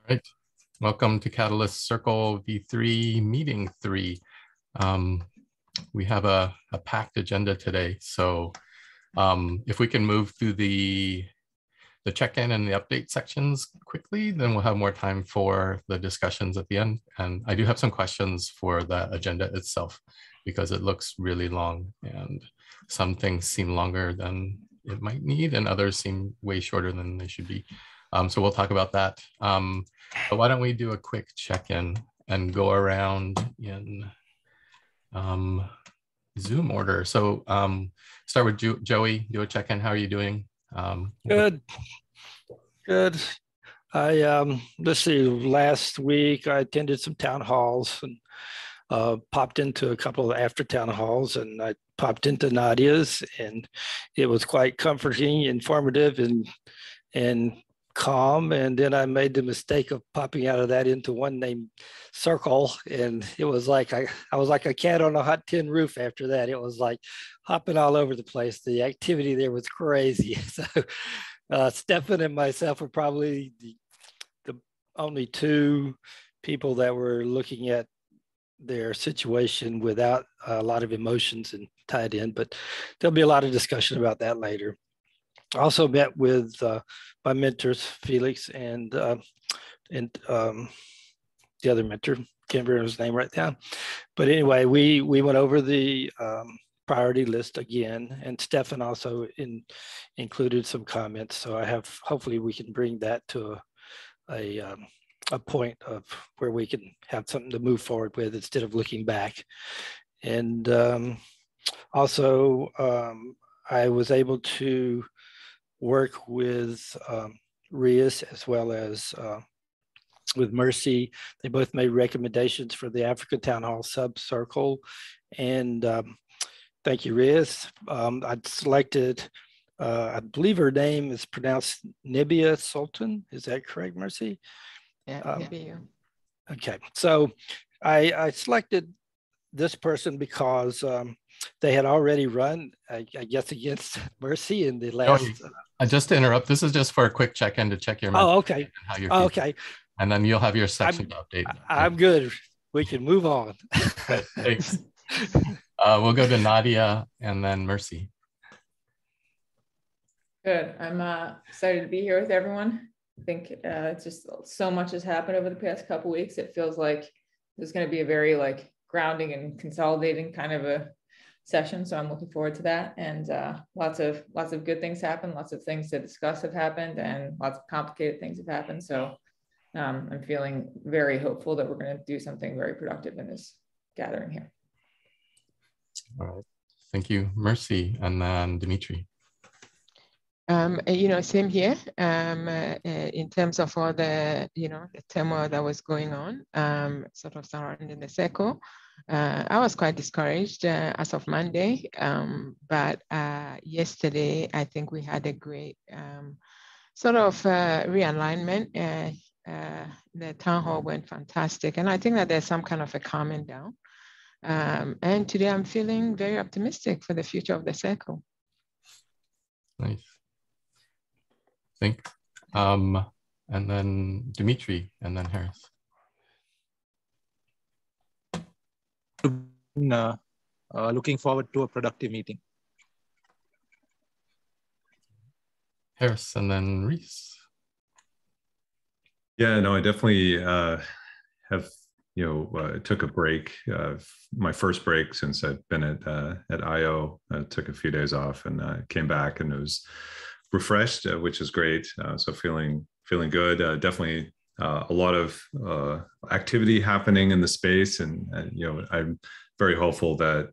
Right. Welcome to Catalyst Circle V3 Meeting 3. We have a packed agenda today, so if we can move through the check-in and the update sections quickly, then we'll have more time for the discussions at the end. And I do have some questions for the agenda itself, because it looks really long and some things seem longer than it might need and others seem way shorter than they should be. So we'll talk about that. But why don't we do a quick check-in and go around in Zoom order. So start with Joey, do a check-in. How are you doing? Good. Let's see, last week I attended some town halls and popped into a couple of after town halls, and I popped into Nadia's, and it was quite comforting, informative, and calm. And then I made the mistake of popping out of that into one named Circle, and it was like I was like a cat on a hot tin roof after that. It was like hopping all over the place. The activity there was crazy. So Stefan and myself were probably the only two people that were looking at their situation without a lot of emotions and tied in, but there'll be a lot of discussion about that later. I also met with my mentors, Felix and the other mentor, can't remember his name right now. But anyway, we went over the priority list again, and Stefan also included some comments. So I have, hopefully we can bring that to a point of where we can have something to move forward with instead of looking back. And also I was able to work with Rhys as well as with Mercy. They both made recommendations for the Africa Town Hall sub-circle. And thank you, Rhys. I'd selected, I believe her name is pronounced Nadia Sultan. Is that correct, Mercy? Yeah, Nadia. Okay, so I selected this person because they had already run, I guess, against Mercy in the last. Just to interrupt, this is just for a quick check-in to check your okay. How you're okay. And then you'll have your section to update. I'm good. We can move on. Right, thanks. We'll go to Nadia and then Mercy. Good. I'm excited to be here with everyone. I think just so much has happened over the past couple of weeks. It feels like there's going to be a very grounding and consolidating kind of a session. So I'm looking forward to that. And lots of good things happen. Lots of things to discuss have happened, and lots of complicated things have happened. So I'm feeling very hopeful that we're going to do something very productive in this gathering here. All right. Thank you, Mercy. And then Dimitri. Same here. In terms of all the, the turmoil that was going on, sort of surrounding the circle, I was quite discouraged as of Monday. But yesterday, I think we had a great sort of realignment. The town hall went fantastic, and I think that there's some kind of a calming down. And today, I'm feeling very optimistic for the future of the circle. Nice. Thanks. And then Dimitri, and then Harris. Looking forward to a productive meeting. Harris, and then Rhys. Yeah, no, I definitely have, took a break, my first break since I've been at IO. Took a few days off and came back, and it was refreshed, which is great. So feeling good. Definitely a lot of activity happening in the space, and I'm very hopeful that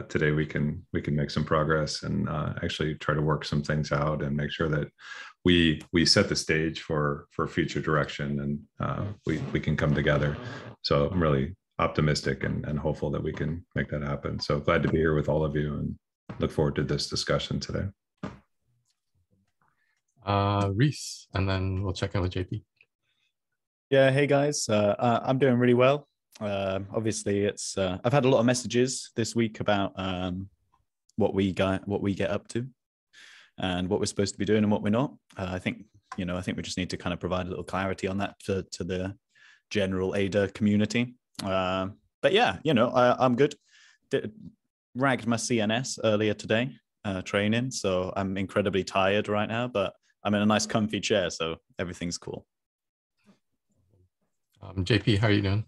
today we can make some progress and actually try to work some things out and make sure that we set the stage for future direction, and we can come together. So I'm really optimistic and hopeful that we can make that happen. So glad to be here with all of you, and look forward to this discussion today. Rhys, and then we'll check in with JP. Yeah, hey guys, I'm doing really well. Obviously, it's I've had a lot of messages this week about what we get up to, and what we're supposed to be doing and what we're not. I think I think we just need to kind of provide a little clarity on that to the general ADA community. But yeah, I'm good. Ragged my CNS earlier today, training, so I'm incredibly tired right now, but I'm in a nice comfy chair, so everything's cool. JP, how are you doing?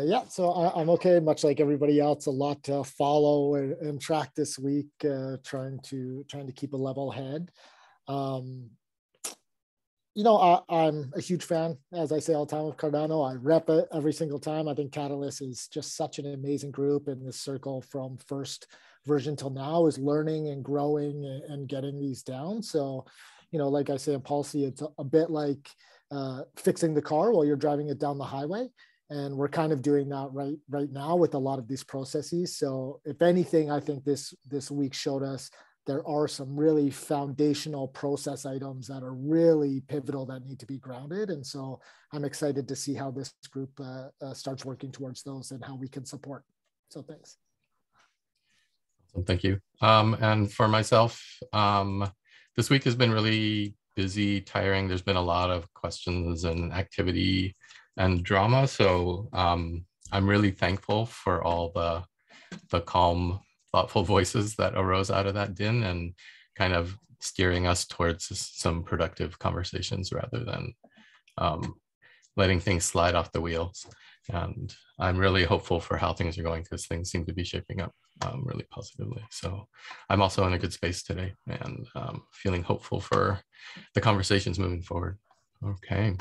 Yeah, so I'm okay, much like everybody else. A lot to follow and track this week, trying to keep a level head. I'm a huge fan, as I say all the time, of Cardano. I rep it every single time. I think Catalyst is just such an amazing group, and this circle from first version till now is learning and growing and getting these down. So, like I say in policy, it's a bit like fixing the car while you're driving it down the highway. And we're kind of doing that right now with a lot of these processes. So if anything, I think this week showed us there are some really foundational process items that are really pivotal that need to be grounded. And so I'm excited to see how this group starts working towards those and how we can support. So thanks. Thank you. And for myself, this week has been really busy, tiring. There's been a lot of questions and activity and drama. So I'm really thankful for all the calm, thoughtful voices that arose out of that din and kind of steering us towards some productive conversations rather than letting things slide off the wheels. And I'm really hopeful for how things are going because things seem to be shaping up really positively. So I'm also in a good space today and feeling hopeful for the conversations moving forward. Okay,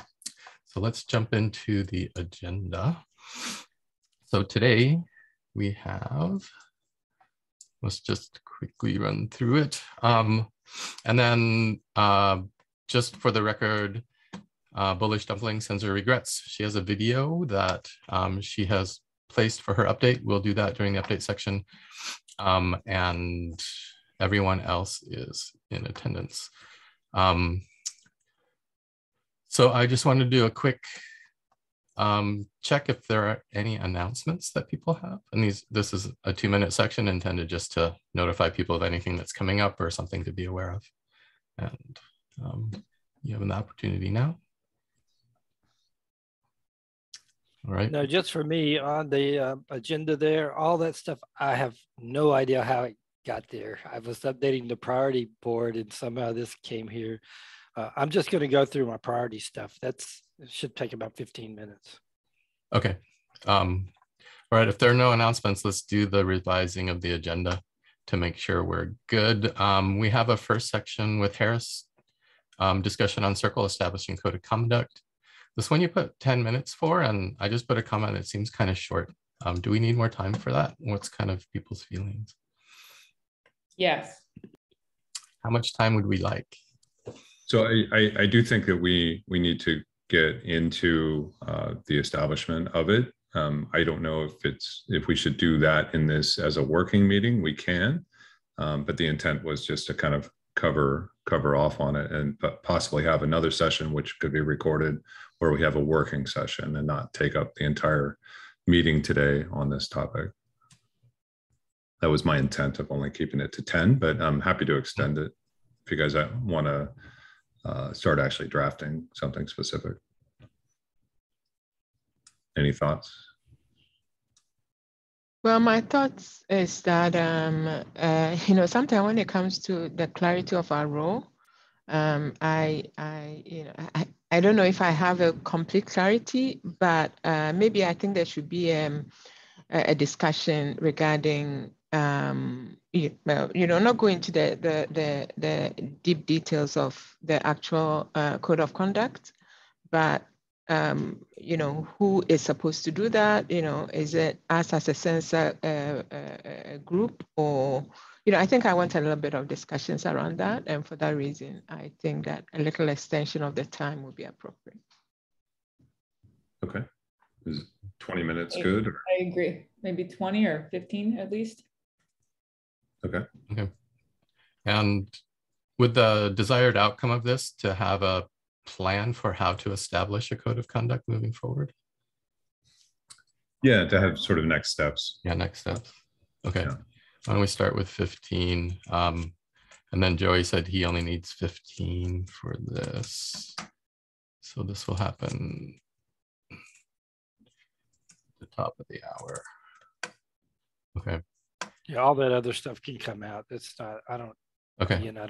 so let's jump into the agenda. So today we have, let's just quickly run through it. And then just for the record, Bullish Dumpling sends her regrets. She has a video that she has placed for her update. We'll do that during the update section. And everyone else is in attendance. So I just wanted to do a quick check if there are any announcements that people have. And this is a 2-minute section intended just to notify people of anything that's coming up or something to be aware of. And you have an opportunity now. All right. Now, just for me on the agenda there, all that stuff, I have no idea how it got there. I was updating the priority board and somehow this came here. I'm just going to go through my priority stuff. It should take about 15 minutes. Okay. All right. If there are no announcements, let's do the revising of the agenda to make sure we're good. We have a first section with Rhys, discussion on Circle establishing code of conduct. This one you put 10 minutes for, and I just put a comment. It seems kind of short. Do we need more time for that? What's kind of people's feelings? Yes. How much time would we like? So I do think that we need to get into the establishment of it. I don't know if we should do that in this as a working meeting. We can, but the intent was just to kind of cover off on it and possibly have another session which could be recorded where we have a working session and not take up the entire meeting today on this topic. That was my intent of only keeping it to 10, but I'm happy to extend it if you guys want to start actually drafting something specific. Any thoughts? Well, my thoughts is that, sometimes when it comes to the clarity of our role, I don't know if I have a complete clarity, but maybe I think there should be a discussion regarding, not going to the deep details of the actual code of conduct, but who is supposed to do that? Is it us as a sensor group, or I think I want a little bit of discussions around that, and for that reason, I think that a little extension of the time would be appropriate. Okay, is 20 minutes good? Or? I agree. Maybe 20 or 15 at least. Okay. Okay. And with the desired outcome of this to have a plan for how to establish a code of conduct moving forward? Yeah, to have sort of next steps. Yeah, next steps. Okay. Yeah. Why don't we start with 15? And And then Joey said he only needs 15 for this. So this will happen at the top of the hour. Okay. Yeah, all that other stuff can come out. It's not, I don't, Okay. you know,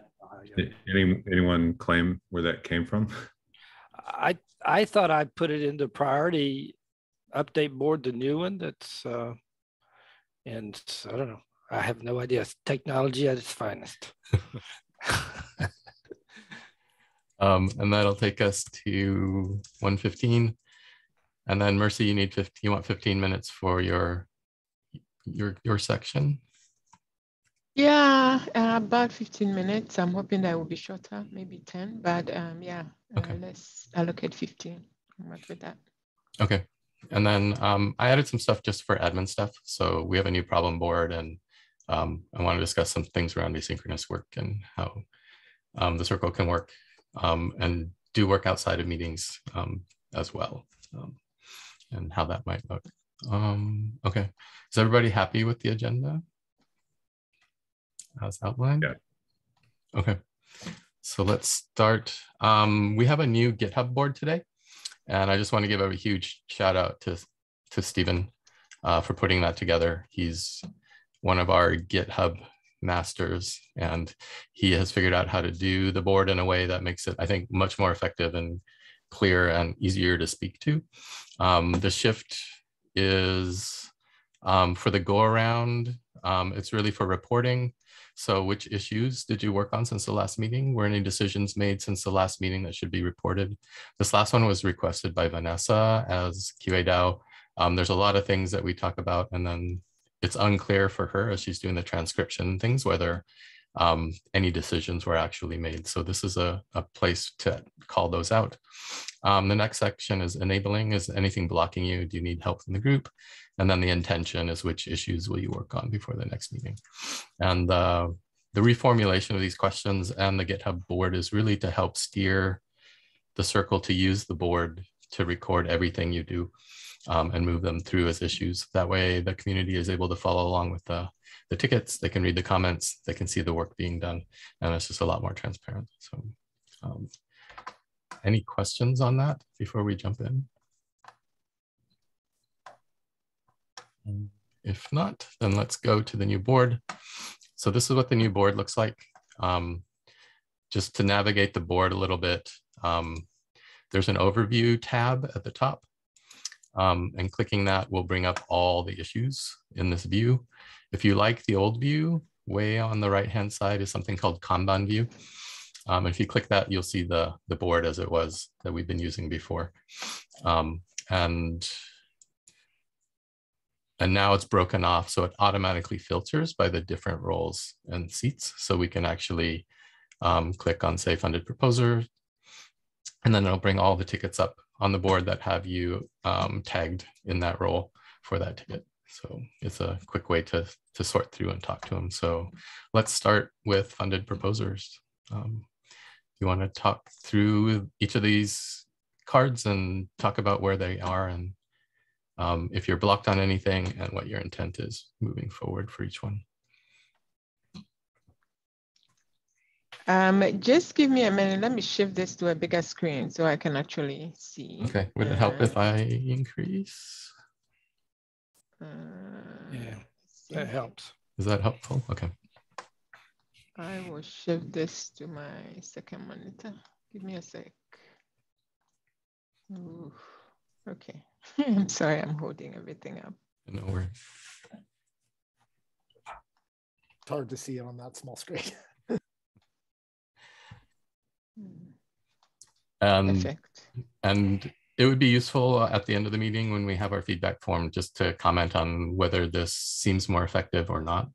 Anyone claim where that came from? I thought I put it into priority update board, the new one that's, and I don't know. I have no idea. It's technology at its finest. And that'll take us to 1:15. And then Mercy, you need 15, you want 15 minutes for your section? Yeah, about 15 minutes. I'm hoping that will be shorter, maybe 10, but yeah, okay. Let's allocate 15. I'm up with that. Okay. And then I added some stuff just for admin stuff. So we have a new problem board, and I want to discuss some things around asynchronous work and how the circle can work and do work outside of meetings as well, and how that might look. Okay. Is everybody happy with the agenda as outlined? Yeah. Okay. So let's start. We have a new GitHub board today. And I just want to give a huge shout out to Stephen for putting that together. He's one of our GitHub masters, and he has figured out how to do the board in a way that makes it, I think, much more effective and clear and easier to speak to. The shift is for the go around. It's really for reporting. So which issues did you work on since the last meeting? Were any decisions made since the last meeting that should be reported? This last one was requested by Vanessa as QA DAO. There's a lot of things that we talk about, and then it's unclear for her as she's doing the transcription things, whether any decisions were actually made. So this is a place to call those out. The next section is enabling. Is anything blocking you? Do you need help from the group? And then the intention is which issues will you work on before the next meeting? And the reformulation of these questions and the GitHub board is really to help steer the circle to use the board to record everything you do and move them through as issues. That way the community is able to follow along with the tickets, they can read the comments, they can see the work being done, and it's just a lot more transparent. So any questions on that before we jump in? If not, then let's go to the new board. So this is what the new board looks like. Just to navigate the board a little bit, there's an overview tab at the top. And clicking that will bring up all the issues in this view. If you like the old view, way on the right-hand side is something called Kanban view. If you click that, you'll see the board as it was that we've been using before. And now it's broken off, so it automatically filters by the different roles and seats. So we can actually click on, say, funded proposer, and then it'll bring all the tickets up on the board that have you tagged in that role for that ticket. So it's a quick way to sort through and talk to them. So let's start with funded proposers. You want to talk through each of these cards and talk about where they are and if you're blocked on anything and what your intent is moving forward for each one. Just give me a minute. Let me shift this to a bigger screen so I can actually see. Okay, would it help if I increase? Yeah, that helps. Is that helpful? Okay. I will shift this to my second monitor. Give me a sec. Ooh, okay. I'm sorry, I'm holding everything up. No worries. It's hard to see it on that small screen. And it would be useful at the end of the meeting when we have our feedback form just to comment on whether this seems more effective or not.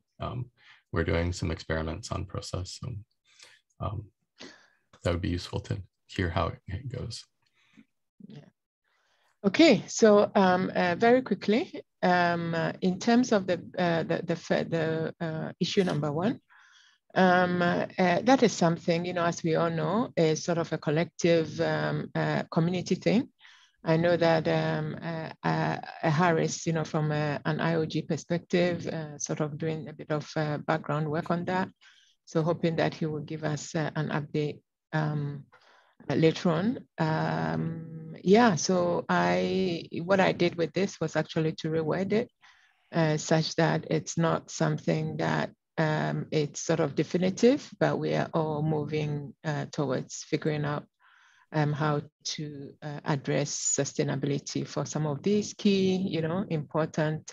We're doing some experiments on process. So that would be useful to hear how it goes. Yeah. Okay, so very quickly, in terms of the issue number one, that is something, you know, as we all know, is sort of a collective community thing. I know that Harris, you know, from an IOG perspective, sort of doing a bit of background work on that. So hoping that he will give us an update later on. Yeah, so what I did with this was actually to reword it such that it's not something that it's sort of definitive, but we are all moving towards figuring out how to address sustainability for some of these key, important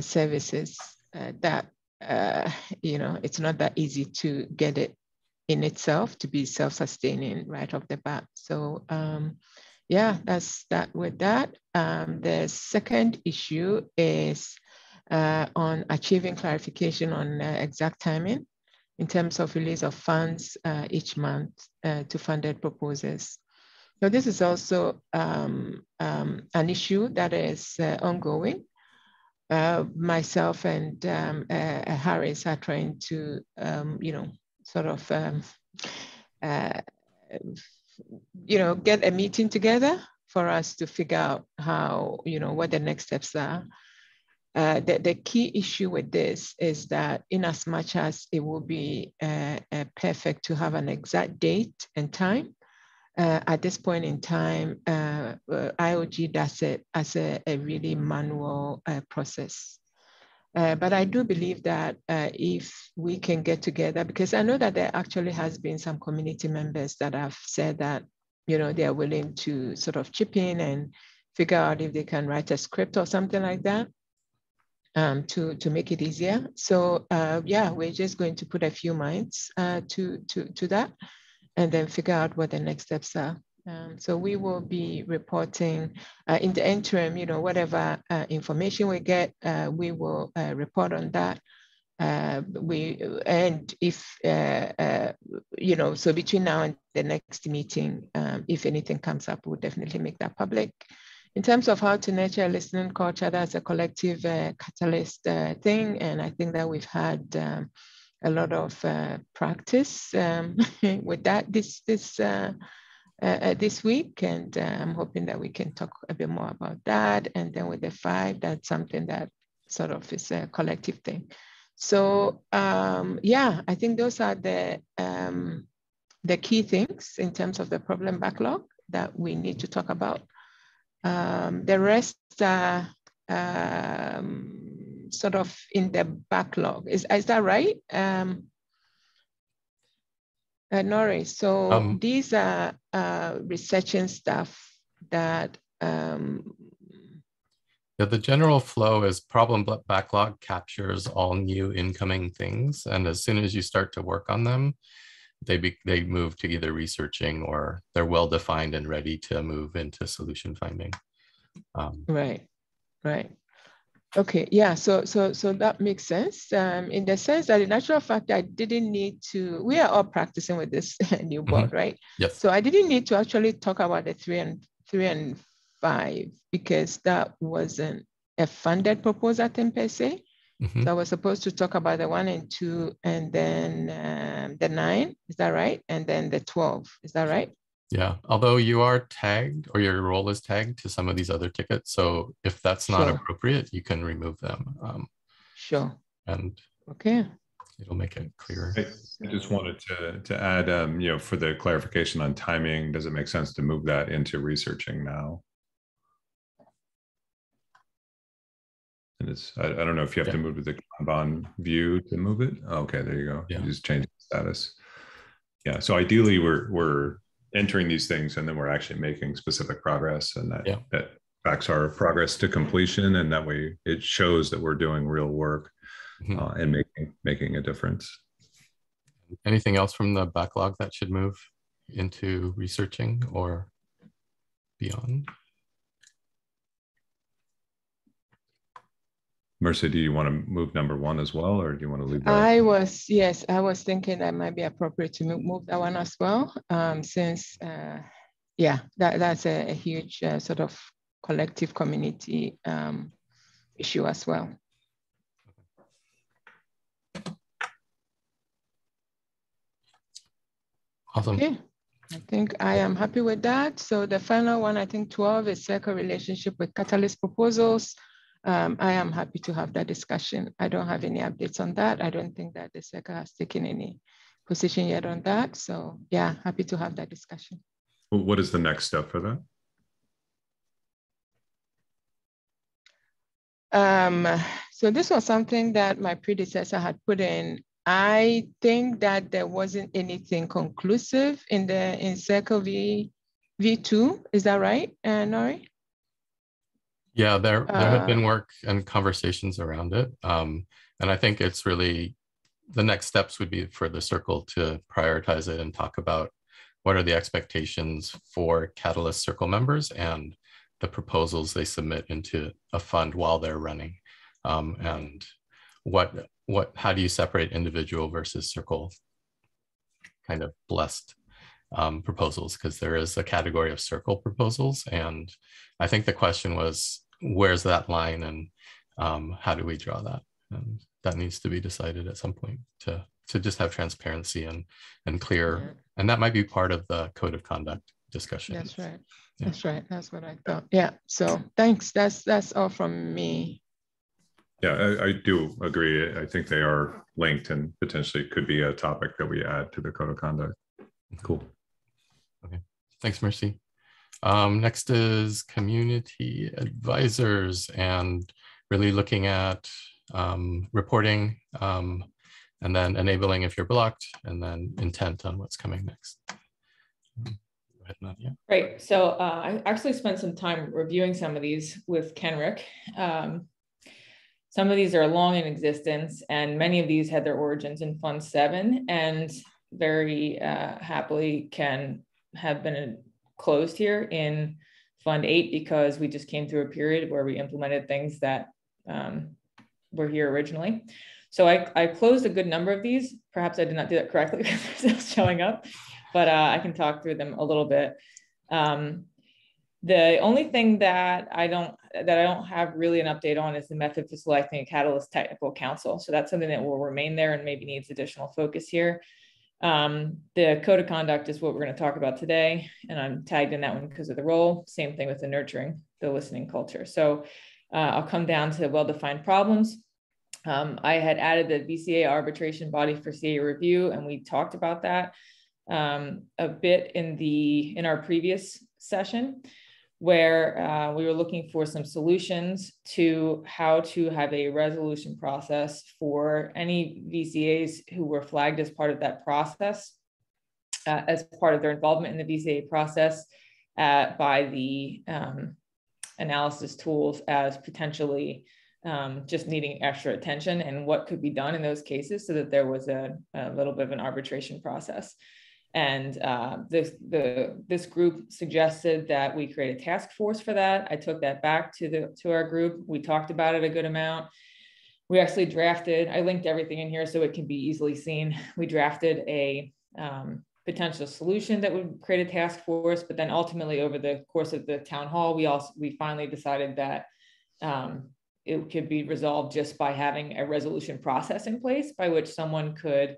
services that, it's not that easy to get it in itself to be self-sustaining right off the bat. So yeah, that's that with that. The second issue is on achieving clarification on exact timing in terms of release of funds each month to funded proposals. So this is also an issue that is ongoing. Myself and Rhys are trying to, sort of, get a meeting together for us to figure out how, what the next steps are. The key issue with this is that in as much as it will be perfect to have an exact date and time, at this point in time, IOG does it as a really manual process. But I do believe that if we can get together, because I know that there actually has been some community members that have said that, they are willing to sort of chip in and figure out if they can write a script or something like that to make it easier. So yeah, we're just going to put a few minds to that and then figure out what the next steps are. So we will be reporting in the interim, whatever information we get, we will report on that. And if, so between now and the next meeting, if anything comes up, we'll definitely make that public. In terms of how to nurture a listening culture, that's a collective catalyst thing. And I think that we've had a lot of practice with that this week, and I'm hoping that we can talk a bit more about that. And then with the 5, that's something that sort of is a collective thing. So yeah, I think those are the key things in terms of the problem backlog that we need to talk about. The rest are sort of in the backlog. Is that right? Nori, so these are researching stuff that yeah, the general flow is problem backlog captures all new incoming things, and as soon as you start to work on them, they move to either researching or they're well defined and ready to move into solution finding. Right. Okay, yeah, so that makes sense. In the sense that in actual fact, I didn't need to, we are all practicing with this new board, right? Yes. So I didn't need to actually talk about the 3 and 5 because that wasn't a funded proposal thing per se. So I was supposed to talk about the 1 and 2 and then the 9, is that right? And then the 12, is that right? Yeah, although you are tagged or your role is tagged to some of these other tickets. So if that's not appropriate, you can remove them. Sure. And okay, it'll make it clearer. I just wanted to add, for the clarification on timing, does it make sense to move that into researching now? And it's, I don't know if you have to move to the Kanban view to move it. Okay, there you go. Yeah. You just change the status. Yeah, so ideally we're entering these things and then we're actually making specific progress, and that tracks our progress to completion, and that way it shows that we're doing real work and making a difference. Anything else from the backlog that should move into researching or beyond? Mercy, do you want to move number 1 as well, or do you want to leave that? I was thinking that might be appropriate to move that one as well, since, that's a huge sort of collective community issue as well. Awesome. Okay, I think I am happy with that. So the final one, I think 12, is circle relationship with catalyst proposals. I am happy to have that discussion. I don't have any updates on that. I don't think that the SECA has taken any position yet on that. So yeah, happy to have that discussion. Well, what is the next step for that? So this was something that my predecessor had put in. I think that there wasn't anything conclusive in CCv3 V2. Is that right, Nori? Yeah, there have been work and conversations around it. And I think it's really, the next steps would be for the circle to prioritize it and talk about what are the expectations for Catalyst Circle members and the proposals they submit into a fund while they're running. And how do you separate individual versus circle kind of blessed proposals, because there is a category of circle proposals. And I think the question was, where's that line and how do we draw that? And that needs to be decided at some point to just have transparency and clear. And that might be part of the code of conduct discussion. That's right. Yeah. That's right. That's what I thought. Yeah. So thanks. That's all from me. Yeah, I do agree. I think they are linked and potentially could be a topic that we add to the code of conduct. Cool. Okay. Thanks, Mercy. Next is community advisors and really looking at reporting and then enabling if you're blocked, and then intent on what's coming next. Go ahead, Nadia. Great. So I actually spent some time reviewing some of these with Kenrick. Some of these are long in existence, and many of these had their origins in Fund 7 and very happily can have been closed here in Fund 8 because we just came through a period where we implemented things that were here originally. So I closed a good number of these. Perhaps I did not do that correctly because they're still showing up, but I can talk through them a little bit. The only thing that I don't have really an update on is the method for selecting a Catalyst technical counsel. So that's something that will remain there and maybe needs additional focus here. The code of conduct is what we're going to talk about today, and I'm tagged in that one because of the role. Same thing with the nurturing the listening culture. So I'll come down to well-defined problems. I had added the VCA arbitration body for CA review, and we talked about that a bit in our previous session, where we were looking for some solutions to how to have a resolution process for any VCAs who were flagged as part of that process, as part of their involvement in the VCA process by the analysis tools as potentially just needing extra attention, and what could be done in those cases so that there was a little bit of an arbitration process. And this group suggested that we create a task force for that. I took that back to our group. We talked about it a good amount. We actually drafted, I linked everything in here so it can be easily seen. We drafted a potential solution that would create a task force, but then ultimately over the course of the town hall, we finally decided that it could be resolved just by having a resolution process in place by which someone could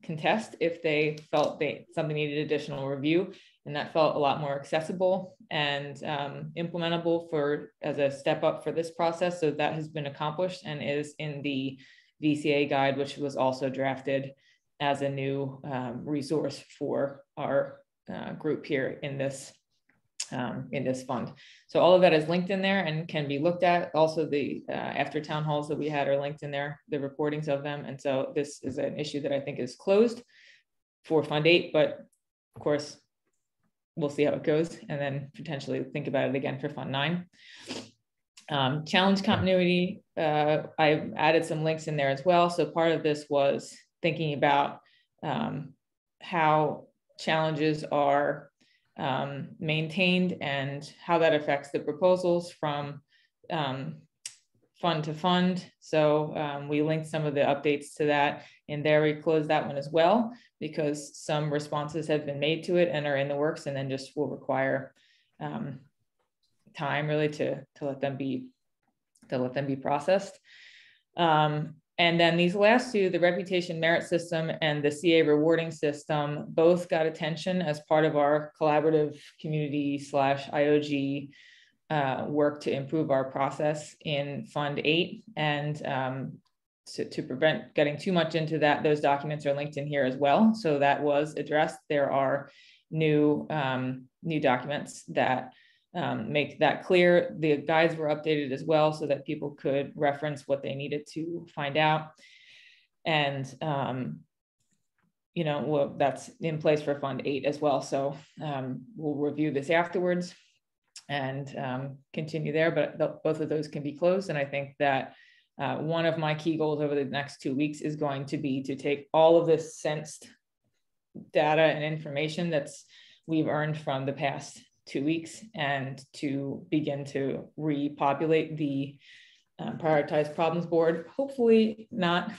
contest if they felt something needed additional review, and that felt a lot more accessible and implementable as a step up for this process. So that has been accomplished and is in the VCA guide, which was also drafted as a new resource for our group here in this fund. So all of that is linked in there and can be looked at. Also, the after town halls that we had are linked in there, the recordings of them. And so this is an issue that I think is closed for Fund 8, but of course, we'll see how it goes and then potentially think about it again for Fund 9. Challenge continuity, I added some links in there as well. So part of this was thinking about how challenges are maintained and how that affects the proposals from fund to fund. So we linked some of the updates to that in there. We closed that one as well because some responses have been made to it and are in the works, and then just will require time really to let them be processed. And then these last two, the reputation merit system and the CA rewarding system, both got attention as part of our collaborative community / IOG work to improve our process in Fund 8, and to prevent getting too much into that, those documents are linked in here as well. So that was addressed. There are new documents that make that clear. The guides were updated as well so that people could reference what they needed to find out. And well, that's in place for Fund 8 as well. So we'll review this afterwards and continue there, but both of those can be closed. And I think that one of my key goals over the next 2 weeks is going to be to take all of this sensed data and information that's we've earned from the past 2 weeks and to begin to repopulate the prioritized problems board. Hopefully not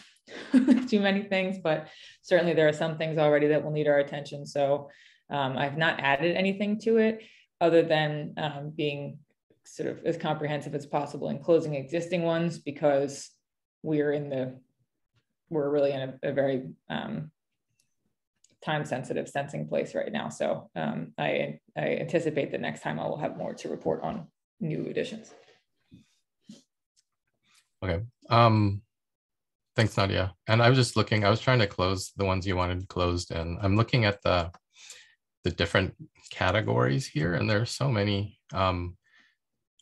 too many things, but certainly there are some things already that will need our attention. So I've not added anything to it other than being sort of as comprehensive as possible in closing existing ones, because we're really in a very time-sensitive sensing place right now. So I anticipate that next time I will have more to report on new additions. Okay. Thanks, Nadia. And I was just looking, I was trying to close the ones you wanted closed, and I'm looking at the different categories here, and there's so many. I'm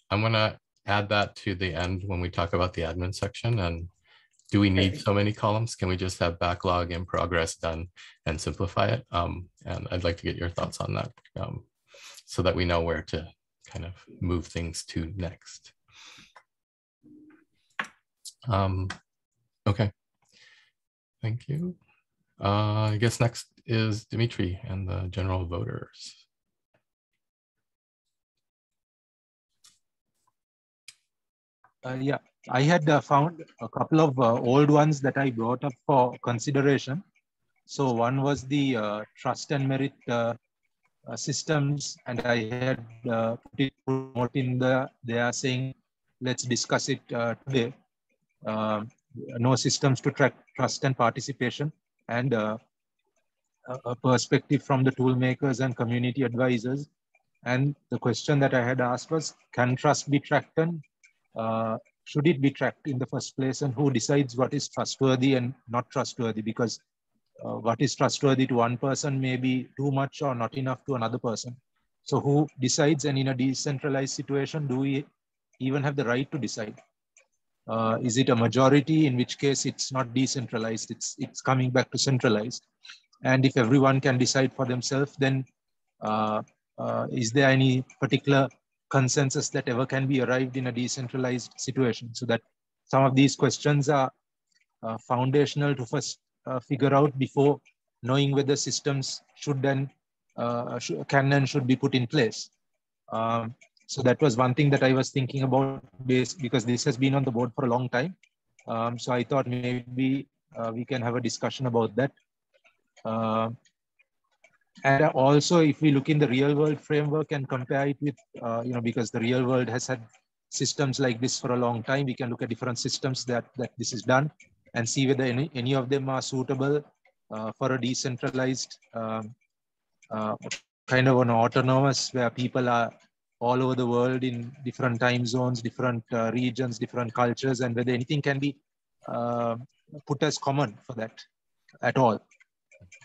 going to add that to the end when we talk about the admin section. And do we need so many columns? Can we just have backlog, in progress, done, and simplify it? And I'd like to get your thoughts on that so that we know where to kind of move things to next. Okay, thank you. I guess next is Dimitri and the general voters. Yeah, I had found a couple of old ones that I brought up for consideration. So one was the trust and merit systems, and I had put it in there saying, let's discuss it today. No systems to track trust and participation, and a perspective from the toolmakers and community advisors. And the question that I had asked was, can trust be tracked, and should it be tracked in the first place, and who decides what is trustworthy and not trustworthy? Because what is trustworthy to one person may be too much or not enough to another person. So who decides? And in a decentralized situation, do we even have the right to decide? Is it a majority, in which case it's not decentralized, it's coming back to centralized? And if everyone can decide for themselves, then is there any particular consensus that ever can be arrived in a decentralized situation? So that some of these questions are foundational to first figure out before knowing whether systems should then can and should be put in place. So that was one thing that I was thinking about, because this has been on the board for a long time. So I thought maybe we can have a discussion about that. And also, if we look in the real world framework and compare it with, because the real world has had systems like this for a long time, we can look at different systems that this is done and see whether any of them are suitable for a decentralized kind of an autonomous, where people are all over the world in different time zones, different regions, different cultures, and whether anything can be put as common for that at all.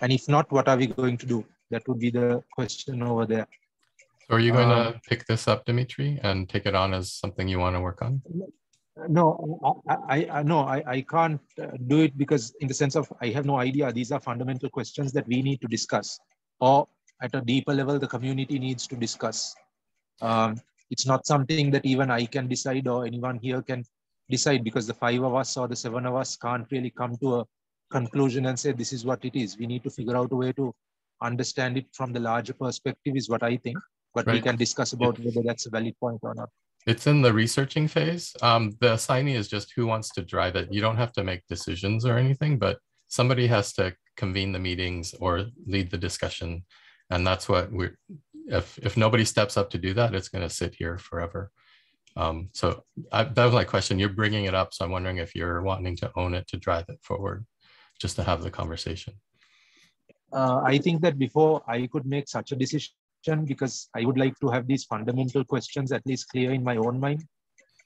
And if not, what are we going to do? That would be the question over there. So are you going to pick this up, Dimitri, and take it on as something you want to work on? No, I can't do it, because in the sense of, I have no idea. These are fundamental questions that we need to discuss, or at a deeper level, the community needs to discuss. It's not something that even I can decide or anyone here can decide, because the 5 of us or the 7 of us can't really come to a conclusion and say this is what it is. We need to figure out a way to understand it from the larger perspective, is what I think. But we can discuss about whether that's a valid point or not. It's in the researching phase. The assignee is just who wants to drive it. You don't have to make decisions or anything, but somebody has to convene the meetings or lead the discussion. And that's what if nobody steps up to do that, it's going to sit here forever. So that was my question. You're bringing it up, so I'm wondering if you're wanting to own it to drive it forward, just to have the conversation. I think that before I could make such a decision, question, because I would like to have these fundamental questions at least clear in my own mind,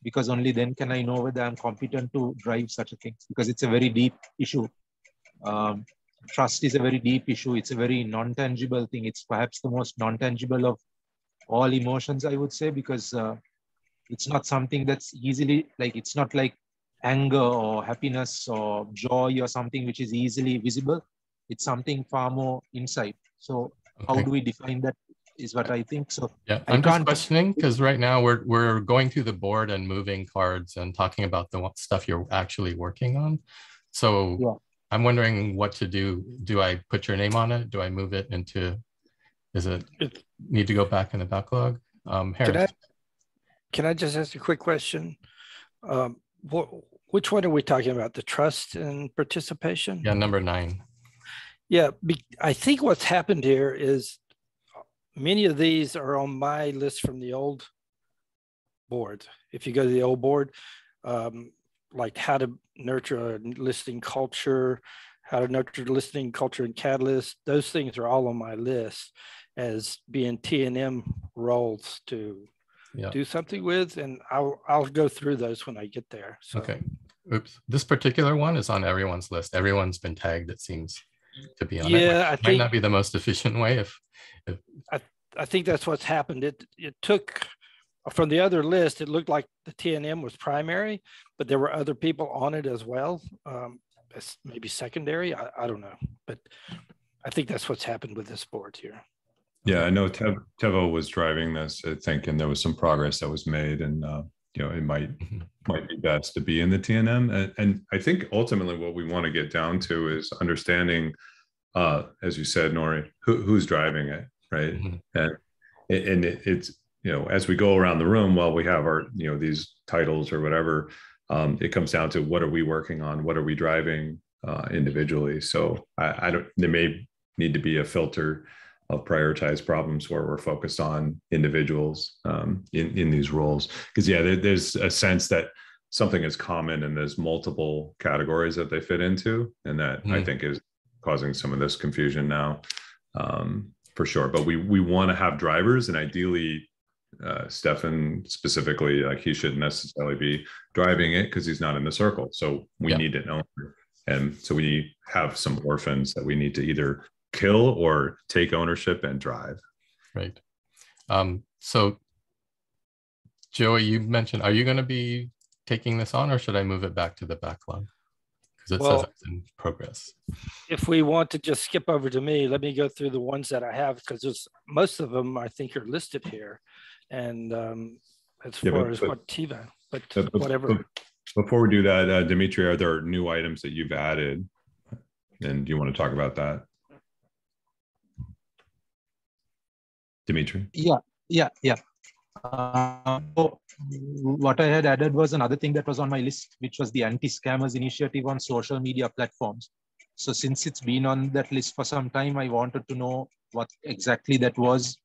because only then can I know whether I'm competent to drive such a thing, because it's a very deep issue. Trust is a very deep issue. It's a very non-tangible thing. It's perhaps the most non-tangible of all emotions, I would say, because it's not something that's easily, like, it's not like anger or happiness or joy or something which is easily visible. It's something far more inside. So how do we define that is what I think. So yeah, I'm just questioning, because right now we're going through the board and moving cards and talking about the stuff you're actually working on. So yeah. I'm wondering what to do. Do I put your name on it? Do I move it into, is it need to go back in the backlog? Harris. Can I just ask a quick question? Which one are we talking about? The trust and participation? Yeah, number 9. Yeah, I think what's happened here is many of these are on my list from the old board. If you go to the old board, like how to nurture a listening culture, how to nurture listening culture in Catalyst, those things are all on my list as being T&M roles to do something with, and I'll go through those when I get there. So. Okay. Oops. This particular one is on everyone's list. Everyone's been tagged, it seems to be on it. I think might not be the most efficient way if I think that's what's happened. It took from the other list, it looked like the T&M was primary, but there were other people on it as well. Maybe secondary. I don't know, but I think that's what's happened with this board here. Yeah, I know Tevo was driving this, I think, and there was some progress that was made, and it might be best to be in the T&M. And I think ultimately what we want to get down to is understanding, as you said, Nori, who's driving it, right? And it's as we go around the room, while we have our these titles or whatever, it comes down to what are we working on, what are we driving individually. So I don't. There may need to be a filter of prioritized problems where we're focused on individuals in these roles. Because there's a sense that something is common and there's multiple categories that they fit into, and that I think is causing some of this confusion now, for sure. But we want to have drivers, and ideally, Stefan specifically, like, he shouldn't necessarily be driving it because he's not in the circle. So we need an owner, and so we have some orphans that we need to either kill or take ownership and drive. Right. So Joey, you mentioned, are you going to be taking this on, or should I move it back to the backlog? Because it says it's in progress. If we want to just skip over to me, let me go through the ones that I have, because most of them I think are listed here. And as far as what Tiva, but whatever. Before we do that, Dimitri, are there new items that you've added? And do you want to talk about that? Dimitri? Yeah. So what I had added was another thing that was on my list, which was the anti-scammers initiative on social media platforms. So since it's been on that list for some time, I wanted to know what exactly that was,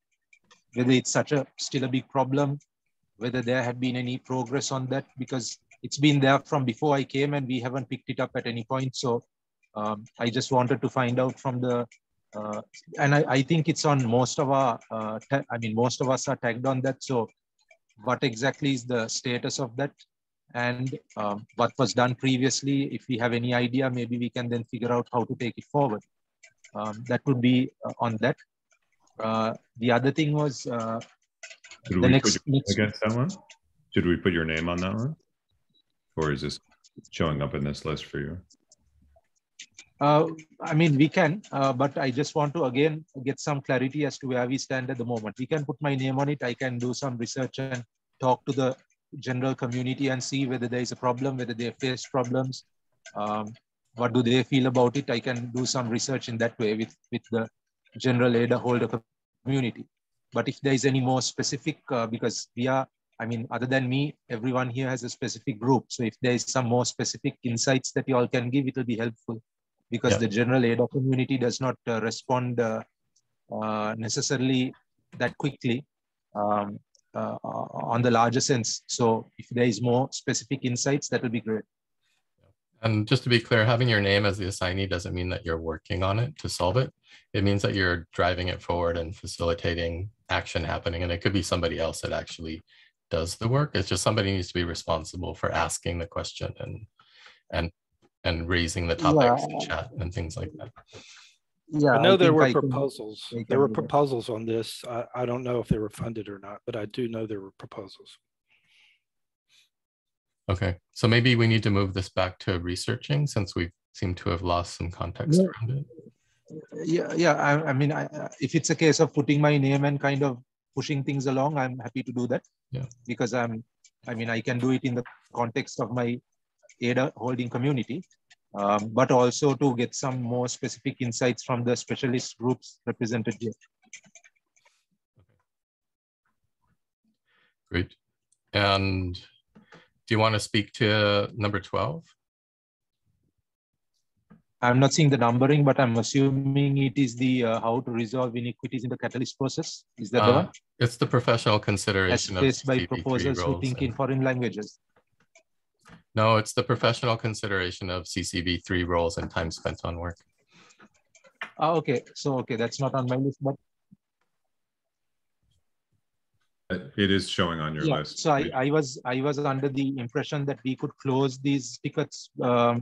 whether it's still a big problem, whether there had been any progress on that, because it's been there from before I came and we haven't picked it up at any point. So I just wanted to find out from the and I think it's on most of our, most of us are tagged on that. So what exactly is the status of that? And what was done previously? If we have any idea, maybe we can then figure out how to take it forward. That would be on that. The other thing was the next against that one? Should we put your name on that one? Or is this showing up in this list for you? We can, but I just want to again get some clarity as to where we stand at the moment. We can put my name on it. I can do some research and talk to the general community and see whether there is a problem, whether they face problems. What do they feel about it? I can do some research in that way with the general ADA holder community. But if there is any more specific, because we are, other than me, everyone here has a specific group. So if there is some more specific insights that you all can give, it will be helpful. Because the general ADA community does not respond necessarily that quickly on the larger sense. So if there is more specific insights, that will be great. And just to be clear, having your name as the assignee doesn't mean that you're working on it to solve it. It means that you're driving it forward and facilitating action happening. And it could be somebody else that actually does the work. It's just somebody needs to be responsible for asking the question and raising the topics in chat and things like that. Yeah, I know there were can- proposals. I can There were do that. proposals on this. I don't know if they were funded or not, but I do know there were proposals. Okay, so maybe we need to move this back to researching since we seem to have lost some context Yeah. around it. Yeah. I mean, if it's a case of putting my name and kind of pushing things along, I'm happy to do that. Yeah. Because I can do it in the context of my ADA holding community, but also to get some more specific insights from the specialist groups represented here. Great. And do you want to speak to number 12? I'm not seeing the numbering, but I'm assuming it is the how to resolve inequities in the catalyst process. Is that the one? It's the professional As consideration of faced by CCv3 proposals who roles. think in foreign languages. No, it's the professional consideration of CCv3 roles and time spent on work. Okay. So, okay, that's not on my list, but It is showing on your list. So I was under the impression that we could close these tickets. I'm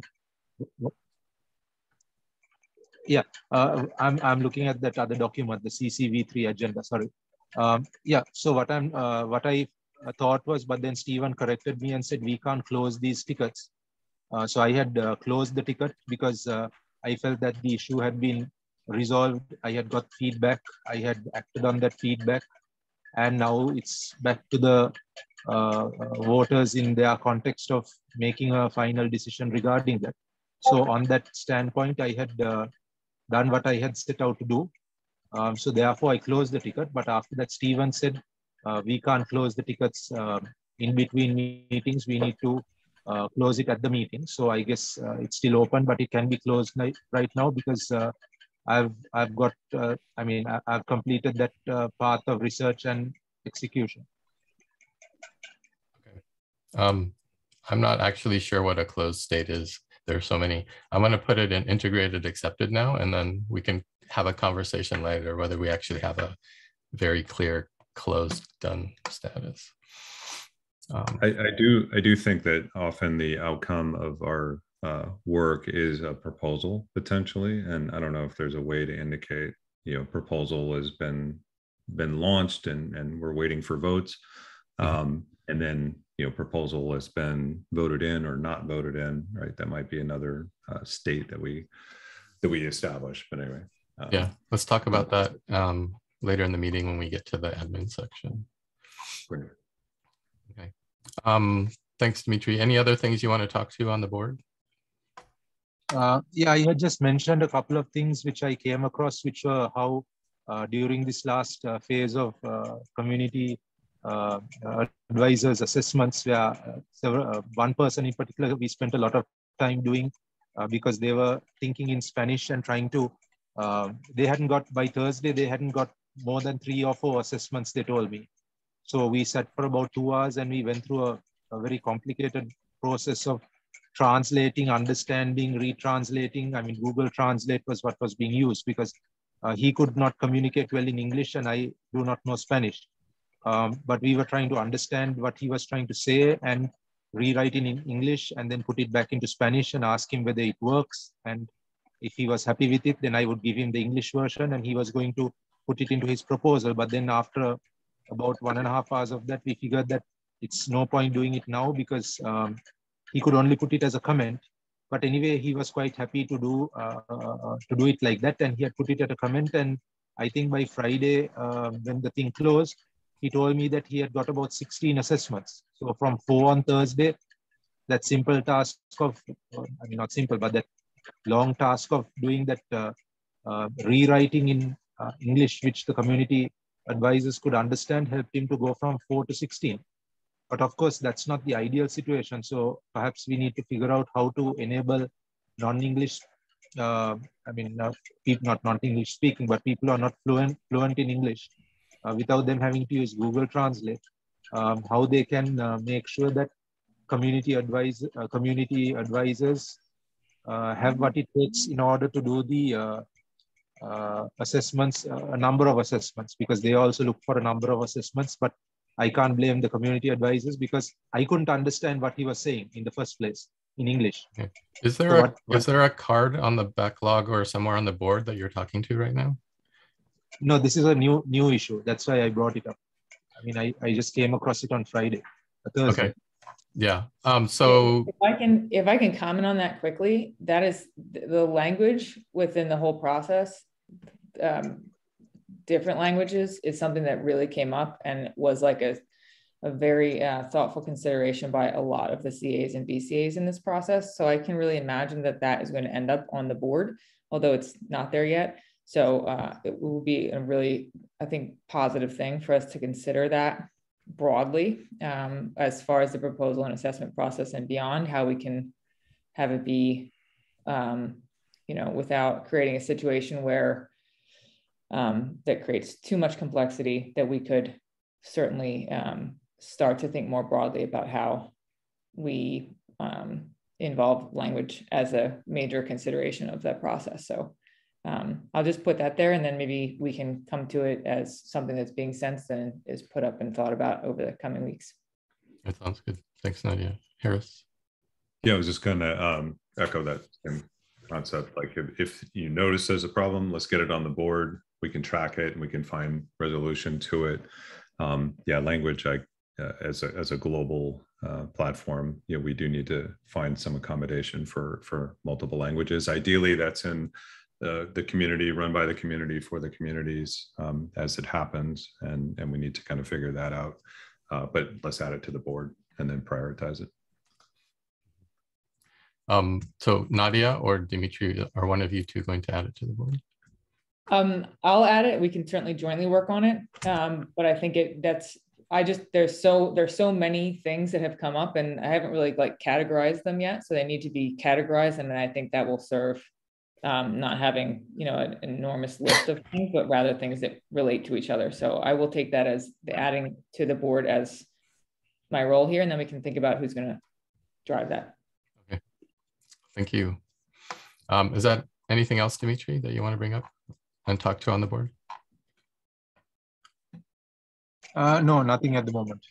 looking at that other document, the CCv3 agenda. Sorry. So what I thought was, but then Stephen corrected me and said we can't close these tickets. So I had closed the ticket because I felt that the issue had been resolved. I had got feedback. I had acted on that feedback. And now it's back to the voters in their context of making a final decision regarding that. So on that standpoint, I had done what I had set out to do. So therefore, I closed the ticket. But after that, Stephen said, we can't close the tickets in between meetings. We need to close it at the meeting. So I guess it's still open, but it can be closed right now because I've completed that path of research and execution. Okay. I'm not actually sure what a closed state is. There are so many. I'm going to put it in integrated accepted now, and then we can have a conversation later whether we actually have a very clear closed done status. I do think that often the outcome of our work is a proposal potentially, and I don't know if there's a way to indicate, proposal has been launched and we're waiting for votes, and then proposal has been voted in or not voted in, right? That might be another state that we establish. But anyway, yeah, let's talk about that later in the meeting when we get to the admin section. Great. Okay. Thanks, Dimitri. Any other things you want to talk to on the board? Yeah, I had just mentioned a couple of things which I came across, which were how during this last phase of community advisors assessments, where one person in particular we spent a lot of time doing because they were thinking in Spanish and trying to, they hadn't got, by Thursday, they hadn't got more than 3 or 4 assessments, they told me. So we sat for about 2 hours and we went through a very complicated process of translating, understanding, retranslating. I mean, Google Translate was what was being used because he could not communicate well in English and I do not know Spanish. But we were trying to understand what he was trying to say and rewrite it in English and then put it back into Spanish and ask him whether it works. And if he was happy with it, then I would give him the English version and he was going to put it into his proposal. But then after about 1.5 hours of that, we figured that it's no point doing it now because he could only put it as a comment. But anyway, he was quite happy to do it like that. And he had put it as a comment. And I think by Friday, when the thing closed, he told me that he had got about 16 assessments. So from 4 on Thursday, that simple task of, I mean, not simple, but that long task of doing that rewriting in English, which the community advisors could understand, helped him to go from 4 to 16. But of course, that's not the ideal situation. So perhaps we need to figure out how to enable non-English, people not non-English speaking, but people who are not fluent in English, without them having to use Google Translate, how they can make sure that community advisors have what it takes in order to do the assessments, a number of assessments, because they also look for a number of assessments. But I can't blame the community advisors because I couldn't understand what he was saying in the first place in English. Okay. Is there a card on the backlog or somewhere on the board that you're talking to right now? No, this is a new issue. That's why I brought it up. I mean, I just came across it on Friday, Thursday. Okay. Yeah. So if I can comment on that quickly, that is the language within the whole process. Different languages is something that really came up and was like a very thoughtful consideration by a lot of the CAs and BCAs in this process. So I can really imagine that is going to end up on the board, although it's not there yet. So it will be a really, I think, positive thing for us to consider that broadly as far as the proposal and assessment process and beyond, how we can have it be, without creating a situation where that creates too much complexity, that we could certainly start to think more broadly about how we involve language as a major consideration of that process. So I'll just put that there, and then maybe we can come to it as something that's being sensed and is put up and thought about over the coming weeks. That sounds good. Thanks, Nadia. Rhys? Yeah, I was just going to echo that same concept. Like if you notice there's a problem, let's get it on the board. We can track it and we can find resolution to it. Yeah, language, as a global platform, we do need to find some accommodation for multiple languages. Ideally, that's in the community, run by the community for the communities as it happens, and we need to kind of figure that out. But let's add it to the board and then prioritize it. So Nadia or Dimitri, are one of you two going to add it to the board? I'll add it. We can certainly jointly work on it. But I think there's so many things that have come up, and I haven't really categorized them yet. So they need to be categorized, and then I think that will serve not having an enormous list of things, but rather things that relate to each other. So I will take that as the adding to the board as my role here, and then we can think about who's going to drive that. Okay, thank you. Is that anything else, Dimitri, that you want to bring up and talk to on the board? No, nothing at the moment.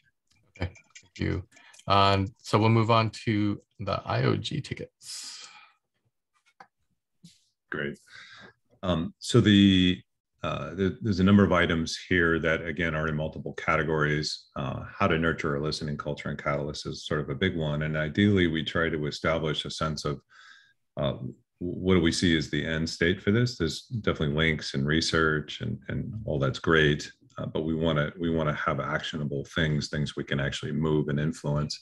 Okay, thank you. So we'll move on to the IOG tickets. Great. So there's a number of items here that, again, are in multiple categories. How to nurture a listening culture in Catalyst is sort of a big one. And ideally, we try to establish a sense of what do we see as the end state for this. There's definitely links and research and all that's great. But we want to have actionable things we can actually move and influence.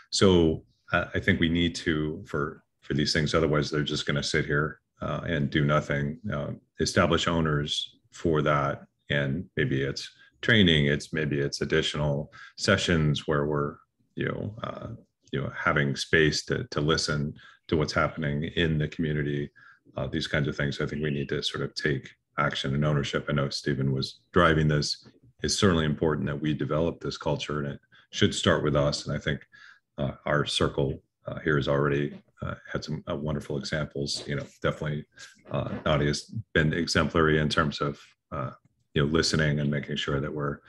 So I think we need to, for these things, otherwise they're just going to sit here and do nothing. Establish owners for that, and maybe it's training, maybe it's additional sessions where we're having space to listen to what's happening in the community. These kinds of things. I think we need to sort of take action and ownership. I know Stephen was driving this. It's certainly important that we develop this culture, and it should start with us. And I think our circle here has already had some wonderful examples. Definitely Nadia's been exemplary in terms of listening and making sure that we're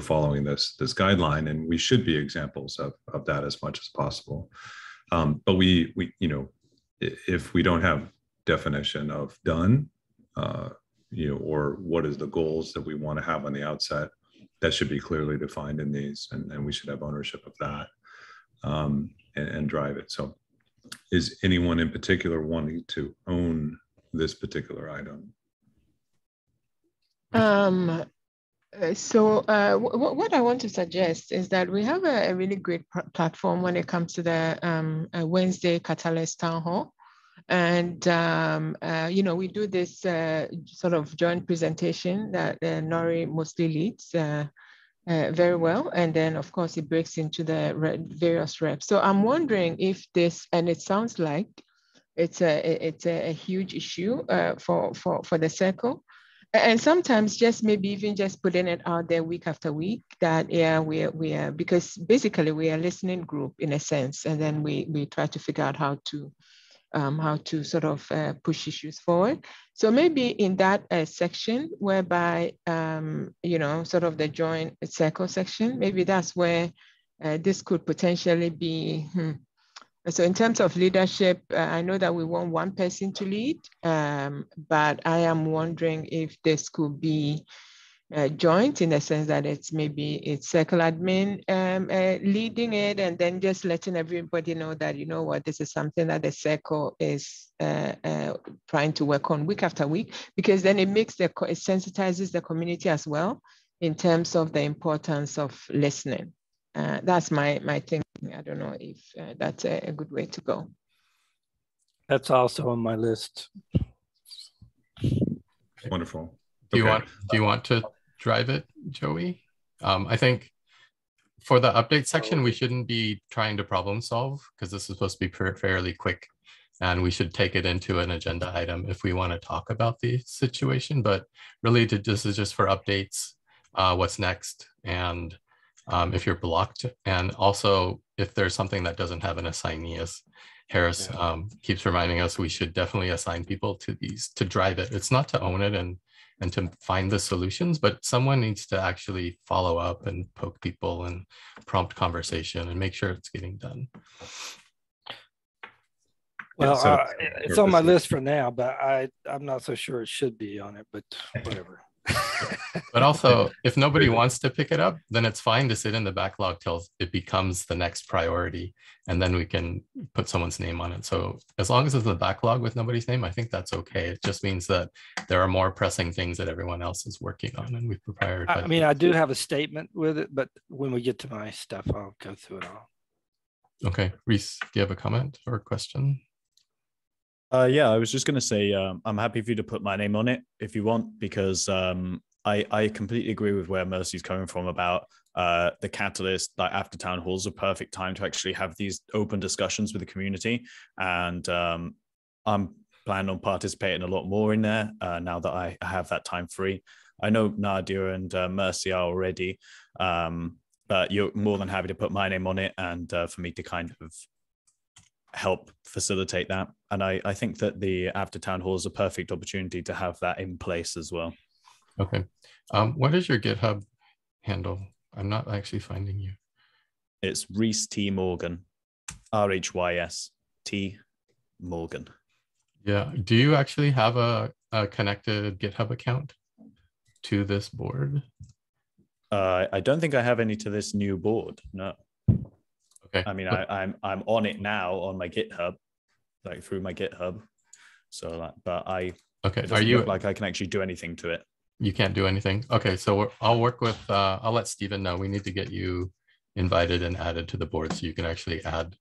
following this guideline, and we should be examples of that as much as possible. But we if we don't have definition of done, or what is the goals that we want to have on the outset, that should be clearly defined in these, and we should have ownership of that and drive it. So is anyone in particular wanting to own this particular item? So what I want to suggest is that we have a really great platform when it comes to the Wednesday Catalyst Town Hall. And, we do this sort of joint presentation that Nori mostly leads very well. And then, of course, it breaks into the various reps. So I'm wondering if this, and it sounds like it's a huge issue for the circle. And sometimes just maybe even just putting it out there week after week that, yeah, we are, because basically we are a listening group in a sense. And then we try to figure out how to how to sort of push issues forward. So maybe in that section whereby, sort of the join circle section, maybe that's where this could potentially be. So in terms of leadership, I know that we want one person to lead, but I am wondering if this could be joint in the sense that it's circle admin leading it, and then just letting everybody know that, you know what, this is something that the circle is trying to work on week after week, because then it sensitizes the community as well in terms of the importance of listening. That's my thinking. I don't know if that's a good way to go. That's also on my list. Wonderful. Do you want to drive it, Joey? I think for the update section, we shouldn't be trying to problem solve, because this is supposed to be fairly quick, and we should take it into an agenda item if we want to talk about the situation. But really, this is just for updates, what's next, and if you're blocked, and also if there's something that doesn't have an assignee, as Harris keeps reminding us, we should definitely assign people to these to drive it. It's not to own it and to find the solutions, but someone needs to actually follow up and poke people and prompt conversation and make sure it's getting done. Well, it's on my list for now, but I'm not so sure it should be on it, but whatever. But also, if nobody wants to pick it up, then it's fine to sit in the backlog till it becomes the next priority, and then we can put someone's name on it. So as long as it's in the backlog with nobody's name, I think that's okay. It just means that there are more pressing things that everyone else is working on, and we've prioritized. I mean, I do have a statement with it, but when we get to my stuff, I'll go through it all. Okay, Rhys, do you have a comment or a question? Yeah, I was just going to say, I'm happy for you to put my name on it if you want, because I completely agree with where Mercy's coming from about the catalyst. Like, after town hall is a perfect time to actually have these open discussions with the community. And I'm planning on participating a lot more in there now that I have that time free. I know Nadia and Mercy are already, but you're more than happy to put my name on it, and for me to kind of help facilitate that. And I think that the after town hall is a perfect opportunity to have that in place as well. Okay. What is your GitHub handle? I'm not actually finding you. It's Rhys T. Morgan, RHYS T. Morgan. Yeah. Do you actually have a connected GitHub account to this board? I don't think I have any to this new board. No. Okay. I mean, I'm on it now on my GitHub, like through my GitHub. So, but it doesn't look like I can actually do anything to it. You can't do anything. Okay, so I'll work with. I'll let Stephen know. We need to get you invited and added to the board so you can actually add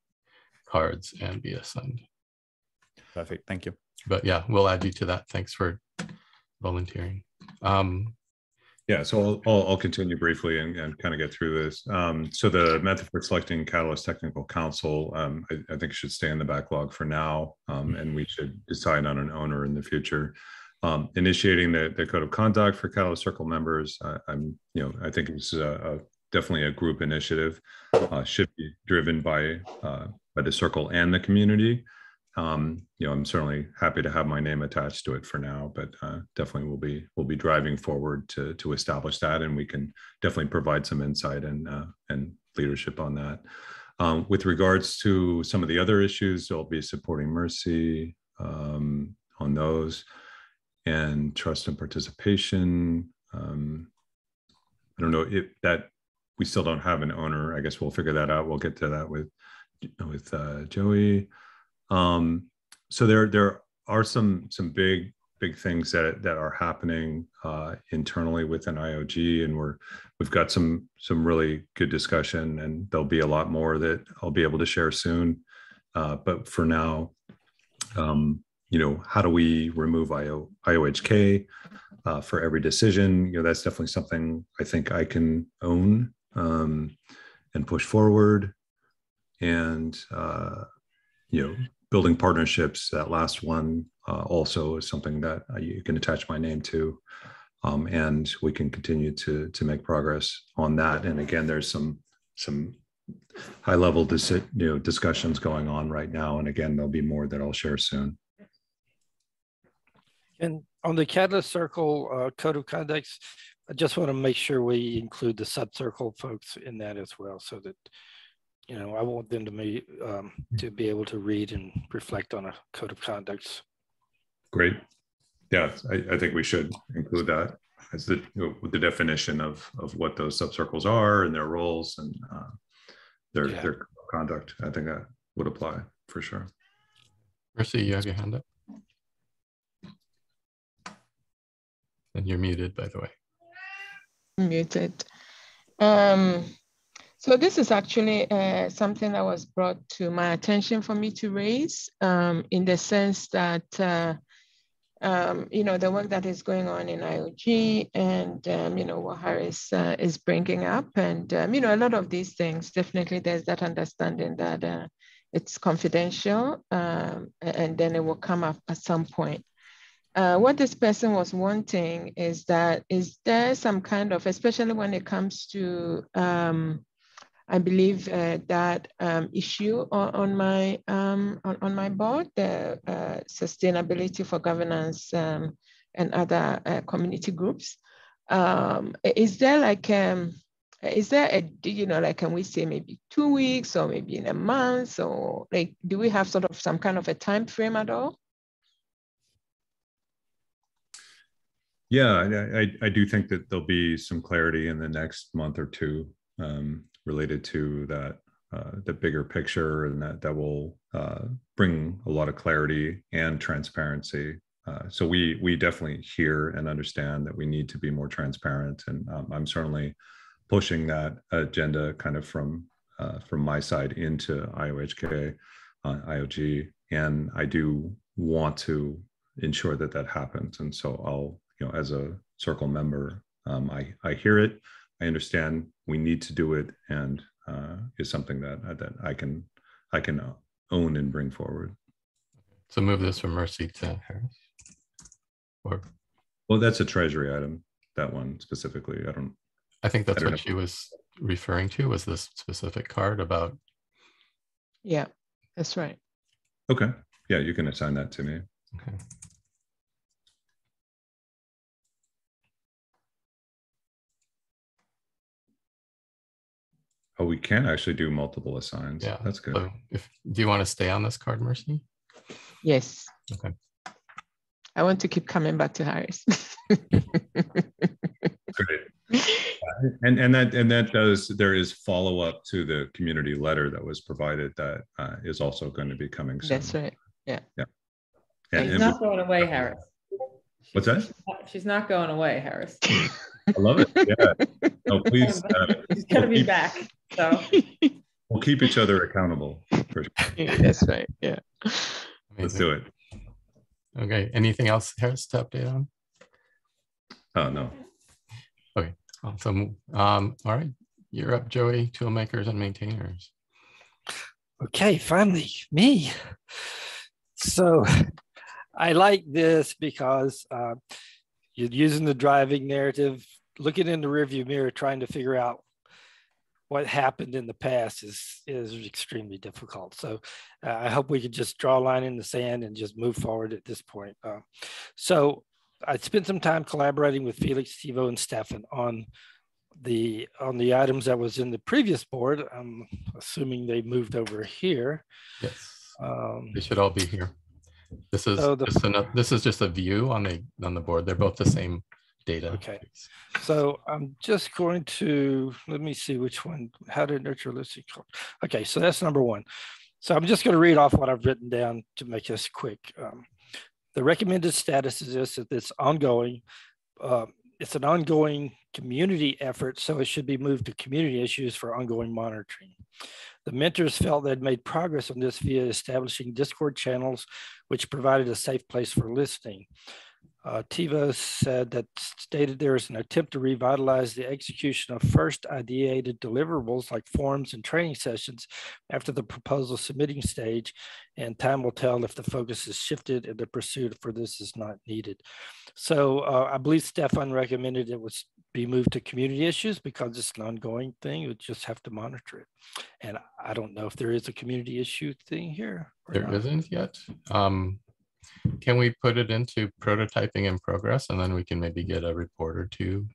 cards and be assigned. Perfect. Thank you. But yeah, we'll add you to that. Thanks for volunteering. Yeah, so I'll continue briefly and kind of get through this. So the method for selecting Catalyst Technical Council, I think should stay in the backlog for now, and we should decide on an owner in the future. Initiating the code of conduct for Catalyst Circle members, I think it's definitely a group initiative. Should be driven by the circle and the community. I'm certainly happy to have my name attached to it for now, but definitely we'll be driving forward to establish that, and we can definitely provide some insight and leadership on that. With regards to some of the other issues, I'll be supporting Mercy on those, and trust and participation. I don't know if that we still don't have an owner. I guess we'll figure that out. We'll get to that with Joey. So there are some big things that are happening internally within IOG, and we've got some really good discussion, and there'll be a lot more that I'll be able to share soon. But for now, how do we remove IOHK for every decision? That's definitely something I think I can own and push forward, and building partnerships, that last one also is something that you can attach my name to, and we can continue to make progress on that. And again, there's some high-level discussions going on right now. And again, there'll be more that I'll share soon. And on the Catalyst Circle Code of Conducts, I just want to make sure we include the sub-circle folks in that as well, so that, you know, I want them to be able to read and reflect on a code of conducts. Great. Yeah, I think we should include that as the definition of what those subcircles are and their roles and their conduct. I think that would apply for sure. Mercy, you have your hand up. And you're muted, by the way. Muted. So this is actually something that was brought to my attention for me to raise, in the sense that, you know, the work that is going on in IOG and, you know, what Rhys is bringing up. And, you know, a lot of these things, definitely there's that understanding that it's confidential, and then it will come up at some point. What this person was wanting is that, is there some kind of, especially when it comes to, I believe that issue on my board, the sustainability for governance and other community groups. Is there like, is there a, you know, like, can we say maybe 2 weeks or maybe in a month, or like, do we have sort of some kind of a time frame at all? Yeah, I do think that there'll be some clarity in the next month or two related to that, the bigger picture, and that will bring a lot of clarity and transparency. So we definitely hear and understand that we need to be more transparent, and I'm certainly pushing that agenda kind of from my side into IOHK, IOG, and I do want to ensure that that happens. And so I'll, you know, as a circle member, I hear it, I understand we need to do it, and is something that I can own and bring forward. So move this from Mercy to Rhys. Or, well, that's a treasury item. That one specifically, I think that's what she was referring to, was this specific card about. Yeah, that's right. Okay. Yeah, you can assign that to me. Okay. Oh, we can actually do multiple assigns. Yeah, that's good. So do you want to stay on this card, Mercy? Yes. Okay. I want to keep coming back to Rhys. Great. And that does, there is follow up to the community letter that was provided that is also going to be coming soon. That's right. Yeah. Yeah. She's not going away, Rhys. What's that? She's not going away, Rhys. I love it. Yeah. Oh, please. She's going to be back. So we'll keep each other accountable. For sure. Yeah, that's right. Yeah. Let's do it. Okay. Anything else, Rhys, to update on? Oh, no. Okay. Awesome. All right. You're up, Joey. Toolmakers and maintainers. Okay, finally, me. So I like this because you're using the driving narrative, looking in the rearview mirror, trying to figure out what happened in the past is extremely difficult. So I hope we could just draw a line in the sand and just move forward at this point. So I spent some time collaborating with Felix, Tivo, and Stefan on the items that was in the previous board. I'm assuming they moved over here. Yes, they should all be here. This is this is just a view on the board. They're both the same data. Okay, so I'm just going to, let me see which one, how to nurture listing. Okay, so that's number one. So I'm just going to read off what I've written down to make this quick. The recommended status is this, that it's ongoing. It's an ongoing community effort, so it should be moved to community issues for ongoing monitoring. The mentors felt they'd made progress on this via establishing Discord channels, which provided a safe place for listening. TiVo said that stated there is an attempt to revitalize the execution of first ideated deliverables like forums and training sessions after the proposal submitting stage, and time will tell if the focus is shifted and the pursuit for this is not needed. So I believe Stefan recommended it was be moved to community issues because it's an ongoing thing. You just have to monitor it. And I don't know if there is a community issue thing here. There isn't yet. Can we put it into prototyping in progress, and then we can maybe get a report or two?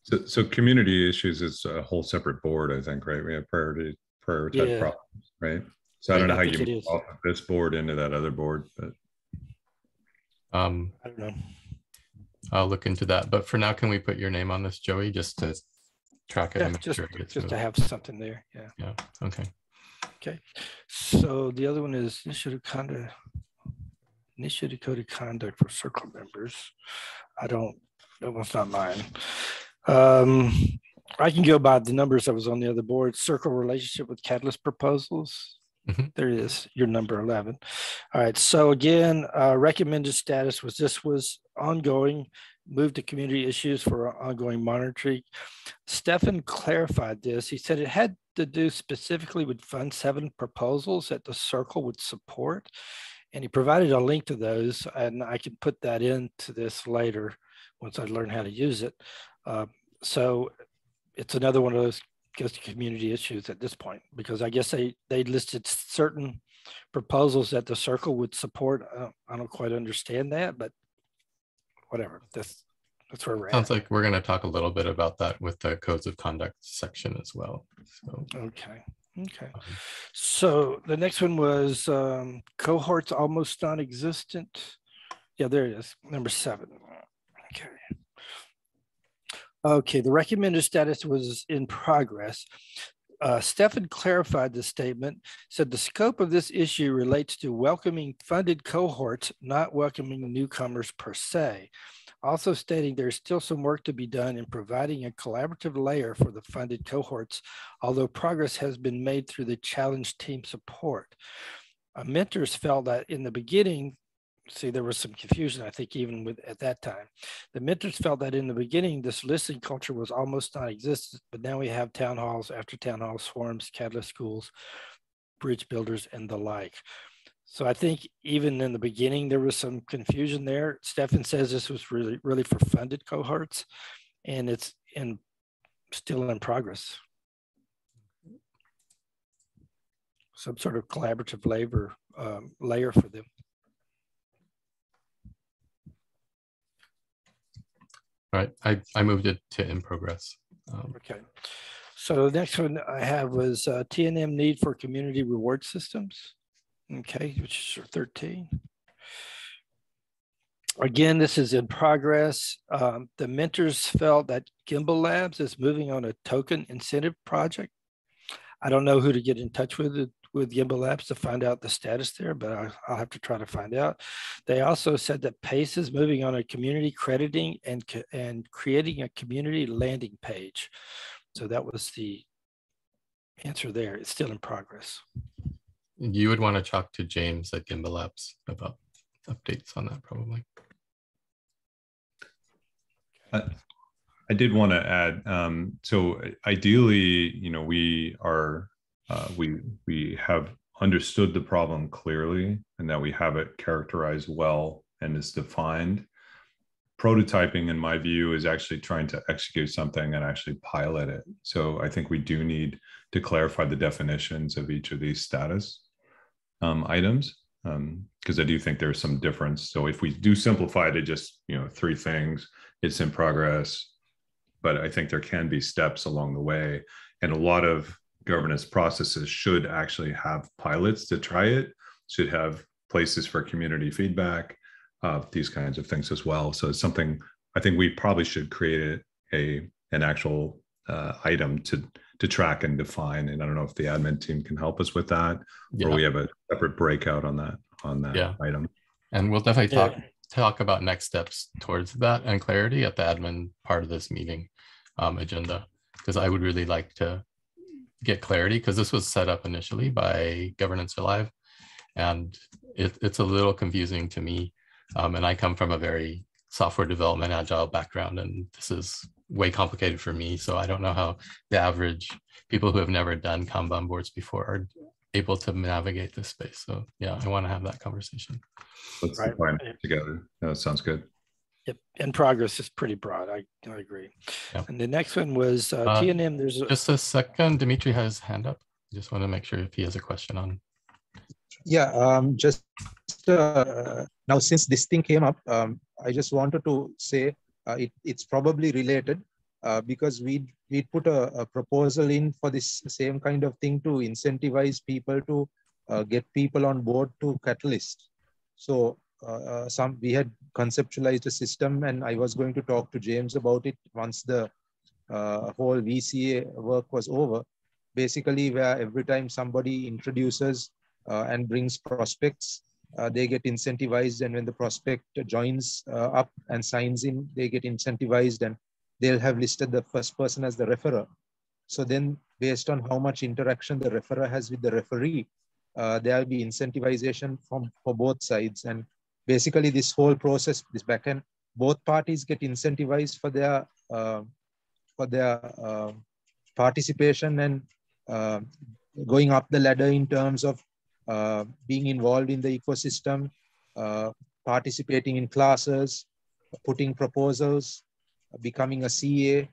So community issues is a whole separate board, I think, right? We have prioritize problems, right? So I don't know how you move off of this board into that other board, but I don't know. I'll look into that. But for now, can we put your name on this, Joey, just to track it? Yeah, and make just, sure it gets just to moved? have something there. Yeah. Yeah. Okay. Okay. So the other one is initiative code of conduct for circle members. That one's not mine. I can go by the numbers that was on the other board. Circle relationship with catalyst proposals. There it is, your number 11. All right, so again, recommended status was this was ongoing, moved to community issues for ongoing monitoring. Stefan clarified this. He said it had to do specifically with Fund 7 proposals that the circle would support. And he provided a link to those, and I can put that into this later once I learn how to use it. So it's another one of those goes to community issues at this point, because I guess they listed certain proposals that the circle would support. I don't quite understand that, but whatever. That's where we're at. Sounds like we're going to talk a little bit about that with the codes of conduct section as well. So, okay. So the next one was cohorts almost non-existent. Yeah, there it is, number 7. Okay, the recommended status was in progress. Stefan clarified the statement, said the scope of this issue relates to welcoming funded cohorts, not welcoming newcomers per se. Also stating there's still some work to be done in providing a collaborative layer for the funded cohorts, although progress has been made through the challenge team support. Mentors felt that in the beginning, see, there was some confusion, I think, even at that time. The mentors felt that in the beginning, this listening culture was almost non-existent, but now we have town halls, after town halls, forums, catalyst schools, bridge builders, and the like. So I think even in the beginning, there was some confusion there. Stefan says this was really for funded cohorts, and it's still in progress. Some sort of collaborative layer for them. all right, I moved it to in progress. Okay. So the next one I have was T&M need for community reward systems. Okay, which is 13. Again, this is in progress. The mentors felt that Gimbal Labs is moving on a token incentive project. I don't know who to get in touch with Gimbal Labs to find out the status there, but I'll have to try to find out. They also said that PACE is moving on a community crediting and creating a community landing page. So that was the answer there. It's still in progress. You would want to talk to James at Gimbal Labs about updates on that probably. I did want to add, so ideally, you know, we have understood the problem clearly and that we have it characterized well and is defined. Prototyping, in my view, is actually trying to execute something and actually pilot it. So I think we do need to clarify the definitions of each of these status items, because I do think there's some difference. So if we do simplify to just, you know, 3 things, it's in progress, but I think there can be steps along the way. And a lot of governance processes should actually have pilots to try it, should have places for community feedback, these kinds of things as well. So it's something I think we probably should create an actual item to track and define. And I don't know if the admin team can help us with that, or we have a separate breakout on that item. And we'll definitely talk about next steps towards that and clarity at the admin part of this meeting agenda, because I would really like to get clarity, because this was set up initially by Governance Alive, and it's a little confusing to me And I come from a very software development agile background, and this is way complicated for me. So I don't know how the average people who have never done Kanban boards before are able to navigate this space. So yeah, I want to have that conversation. Let's Right. define it together. That sounds good. Yep. In progress is pretty broad. I agree. Yep. And the next one was T&M. There's just a second. Dimitri has his hand up. Just want to make sure if he has a question on. Yeah, now since this thing came up, I just wanted to say it's probably related because we put a proposal in for this same kind of thing to incentivize people to get people on board to Catalyst. So we had conceptualized a system, and I was going to talk to James about it once the whole VCA work was over. Basically, where every time somebody introduces and brings prospects, they get incentivized, and when the prospect joins up and signs in, they get incentivized, and they'll have listed the first person as the referrer. So then, based on how much interaction the referrer has with the referee, there'll be incentivization for both sides. And basically, this whole process, this backend, both parties get incentivized for their participation and going up the ladder in terms of being involved in the ecosystem, participating in classes, putting proposals, becoming a CA,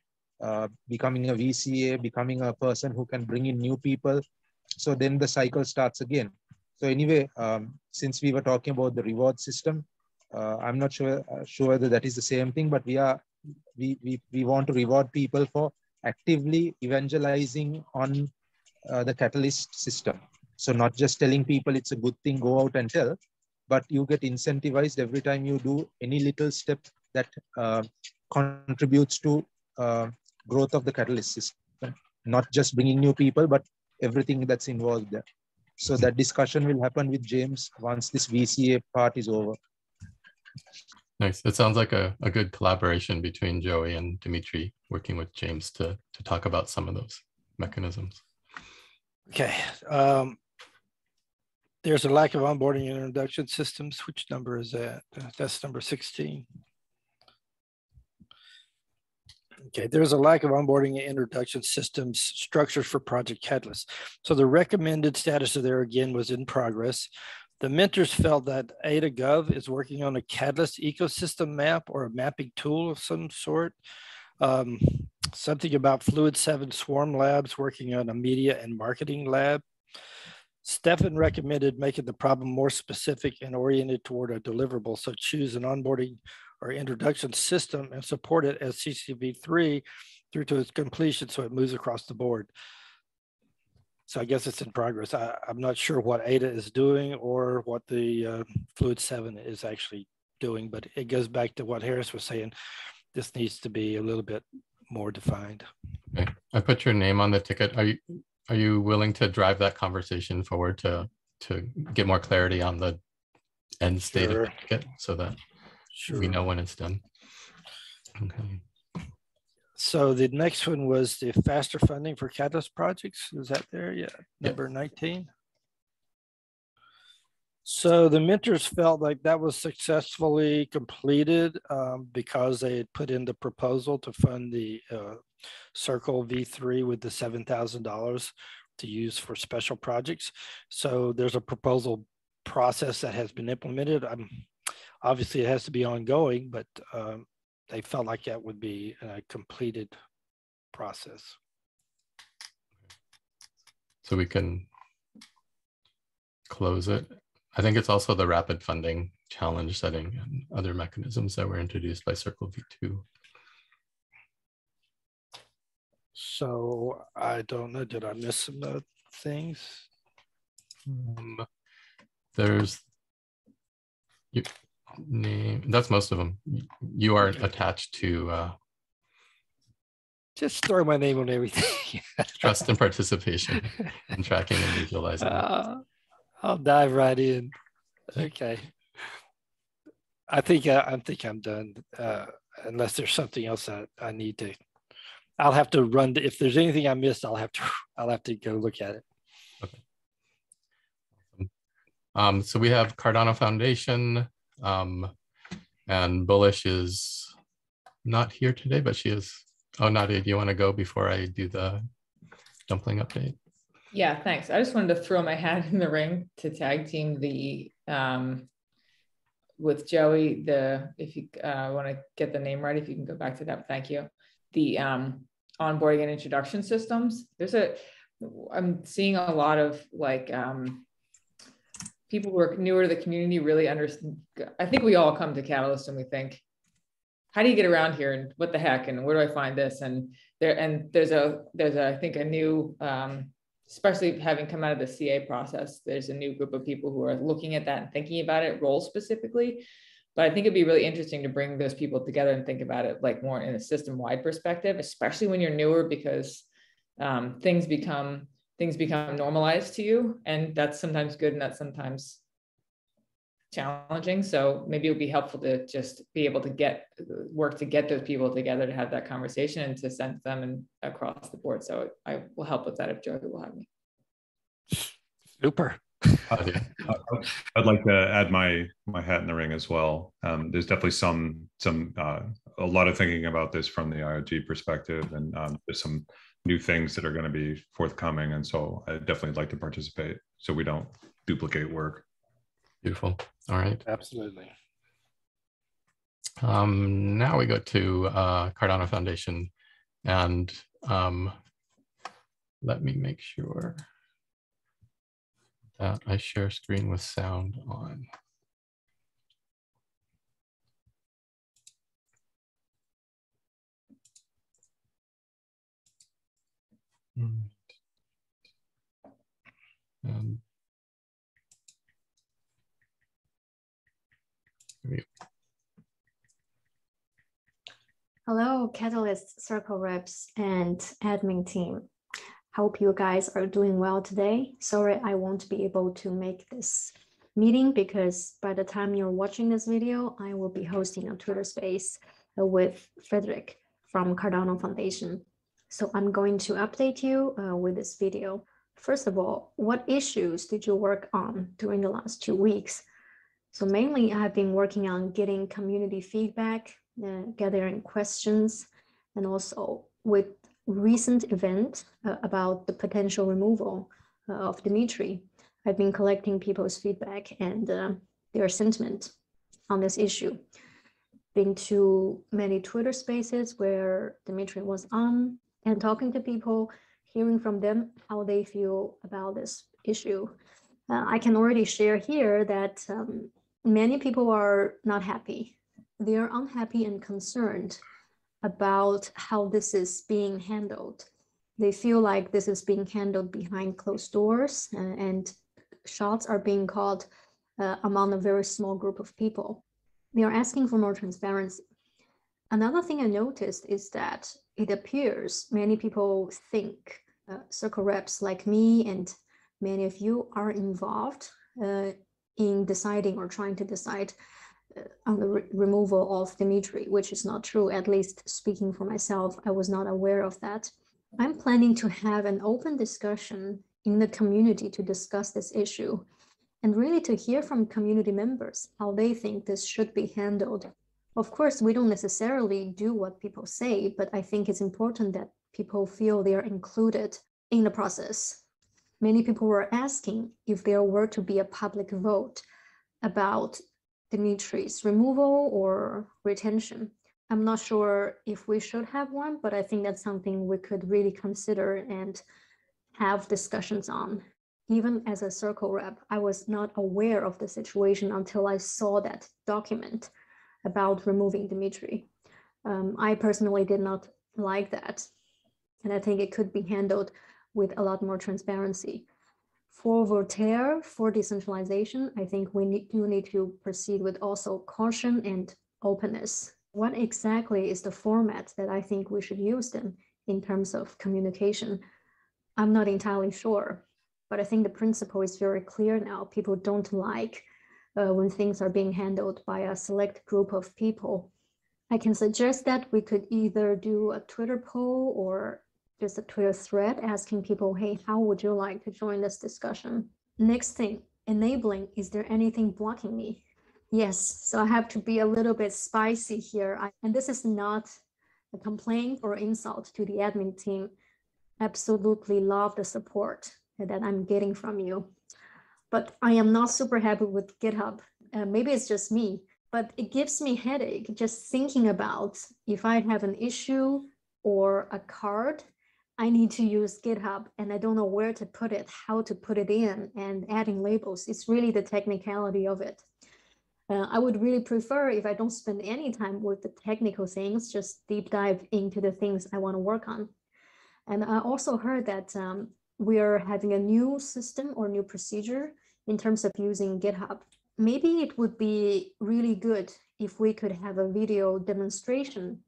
becoming a VCA, becoming a person who can bring in new people. So then the cycle starts again. So anyway, since we were talking about the reward system, I'm not sure whether that is the same thing, but we want to reward people for actively evangelizing on the Catalyst system. So not just telling people it's a good thing, go out and tell, but you get incentivized every time you do any little step that contributes to growth of the Catalyst system. Not just bringing new people, but everything that's involved there. So that discussion will happen with James once this VCA part is over. Nice. It sounds like a good collaboration between Joey and Dimitri, working with James to talk about some of those mechanisms. okay. There's a lack of onboarding and introduction systems. Which number is that? That's number 16. Okay, there's a lack of onboarding and introduction systems structures for Project Catalyst. So the recommended status of there again was in progress. The mentors felt that AdaGov is working on a Catalyst ecosystem map or a mapping tool of some sort. Something about Fluid 7 Swarm Labs working on a media and marketing lab. Stefan recommended making the problem more specific and oriented toward a deliverable. So choose an onboarding or introduction system and support it as CCv3 through to its completion so it moves across the board. So I guess it's in progress. I'm not sure what Ada is doing or what the Fluid 7 is actually doing, but it goes back to what Harris was saying. This needs to be a little bit more defined. Okay, I put your name on the ticket. Are you willing to drive that conversation forward to get more clarity on the end state of the ticket so that we know when it's done? Okay. So the next one was the faster funding for Catalyst projects. Is that there? Yeah, number 19. So the mentors felt like that was successfully completed because they had put in the proposal to fund the Circle V3 with the $7,000 to use for special projects. So there's a proposal process that has been implemented. Obviously, it has to be ongoing, but they felt like that would be a completed process. So we can close it. I think it's also the rapid funding challenge setting and other mechanisms that were introduced by Circle V2. So I don't know, did I miss some things? There's name, that's most of them. You are attached to just throw my name on everything. Trust and participation in tracking and visualizing. I'll dive right in. Okay. I think I'm done. Unless there's something else that I need to. I'll have to run. If there's anything I missed, I'll have to go look at it. Okay. So we have Cardano Foundation. And Bullish is not here today, but she is. Oh, Nadia, do you want to go before I do the Dumpling update? Yeah, thanks. I just wanted to throw my hat in the ring to tag team the with Joey. If you want to get the name right, if you can go back to that, thank you. The onboarding and introduction systems. I'm seeing a lot of like people who are newer to the community really understand. I think we all come to Catalyst and we think, how do you get around here and what the heck and where do I find this? And there's I think a new, especially having come out of the CA process, there's a new group of people who are looking at that and thinking about it role specifically. But I think it'd be really interesting to bring those people together and think about it like more in a system-wide perspective, especially when you're newer, because things become normalized to you, and that's sometimes good and that's sometimes challenging. So maybe it would be helpful to just be able to work to get those people together to have that conversation and to send them and across the board. So I will help with that if Joey will have me. Super. I'd like to add my hat in the ring as well. There's definitely a lot of thinking about this from the IoT perspective, and there's some new things that are going to be forthcoming. And so I definitely like to participate so we don't duplicate work. Beautiful. All right. Absolutely. Now we go to Cardano Foundation, and let me make sure that I share screen with sound on. And hello, Catalyst Circle reps and admin team. Hope you guys are doing well today. Sorry, I won't be able to make this meeting because by the time you're watching this video, I will be hosting a Twitter space with Frederick from Cardano Foundation. So I'm going to update you with this video. First of all, what issues did you work on during the last 2 weeks? So mainly I've been working on getting community feedback, gathering questions, and also with recent event about the potential removal of Dimitri. I've been collecting people's feedback and their sentiment on this issue. Been to many Twitter spaces where Dimitri was on and talking to people, hearing from them how they feel about this issue. I can already share here that many people are not happy. They are unhappy and concerned about how this is being handled. They feel like this is being handled behind closed doors and shots are being called among a very small group of people. They are asking for more transparency. Another thing I noticed is that it appears many people think circle reps like me and many of you are involved in deciding or trying to decide on the removal of Dimitri, which is not true. At least speaking for myself, I was not aware of that. I'm planning to have an open discussion in the community to discuss this issue and really to hear from community members how they think this should be handled. Of course, we don't necessarily do what people say, but I think it's important that people feel they are included in the process. Many people were asking if there were to be a public vote about Dimitri's removal or retention. I'm not sure if we should have one, but I think that's something we could really consider and have discussions on. Even as a circle rep, I was not aware of the situation until I saw that document about removing Dimitri. I personally did not like that. And I think it could be handled with a lot more transparency. For Voltaire, for decentralization, I think we need to proceed with also caution and openness. What exactly is the format that I think we should use then in terms of communication? I'm not entirely sure, but I think the principle is very clear now. People don't like when things are being handled by a select group of people. I can suggest that we could either do a Twitter poll or just a Twitter thread asking people, hey, how would you like to join this discussion? Next thing, enabling, is there anything blocking me? Yes, so I have to be a little bit spicy here. And this is not a complaint or insult to the admin team. Absolutely love the support that I'm getting from you. But I am not super happy with GitHub. Maybe it's just me, but it gives me headache just thinking about if I have an issue or a card, I need to use GitHub and I don't know where to put it, how to put it in, and adding labels. It's really the technicality of it. I would really prefer if I don't spend any time with the technical things, just deep dive into the things I want to work on. And I also heard that we are having a new system or new procedure in terms of using GitHub. Maybe it would be really good if we could have a video demonstration,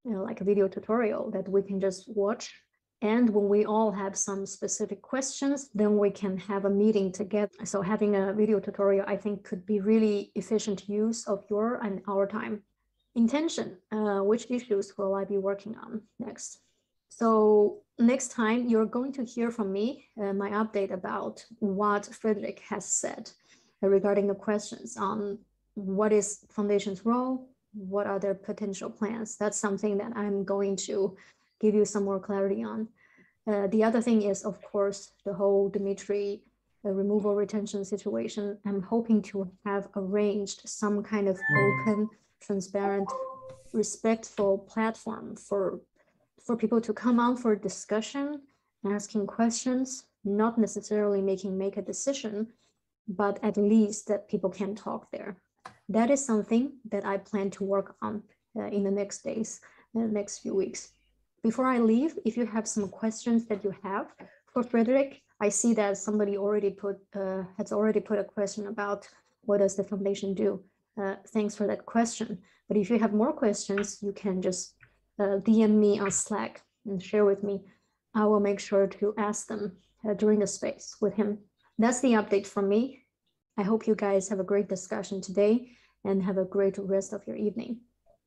like a video tutorial that we can just watch. And when we all have some specific questions, then we can have a meeting together. So having a video tutorial, I think, could be really efficient use of your and our time. Intention, which issues will I be working on next? So next time you're going to hear from me my update about what Frederick has said regarding the questions on what is Foundation's role, what are their potential plans. That's something that I'm going to give you some more clarity on. The other thing is, of course, the whole Dimitri removal retention situation. I'm hoping to have arranged some kind of open, transparent, respectful platform for people to come on for discussion, asking questions, not necessarily make a decision, but at least that people can talk there. That is something that I plan to work on in the next days, the next few weeks. Before I leave, if you have some questions that you have for Frederick, I see that somebody has already put a question about what does the foundation do. Thanks for that question. But if you have more questions, you can just DM me on Slack and share with me. I will make sure to ask them during the space with him. That's the update from me. I hope you guys have a great discussion today and have a great rest of your evening.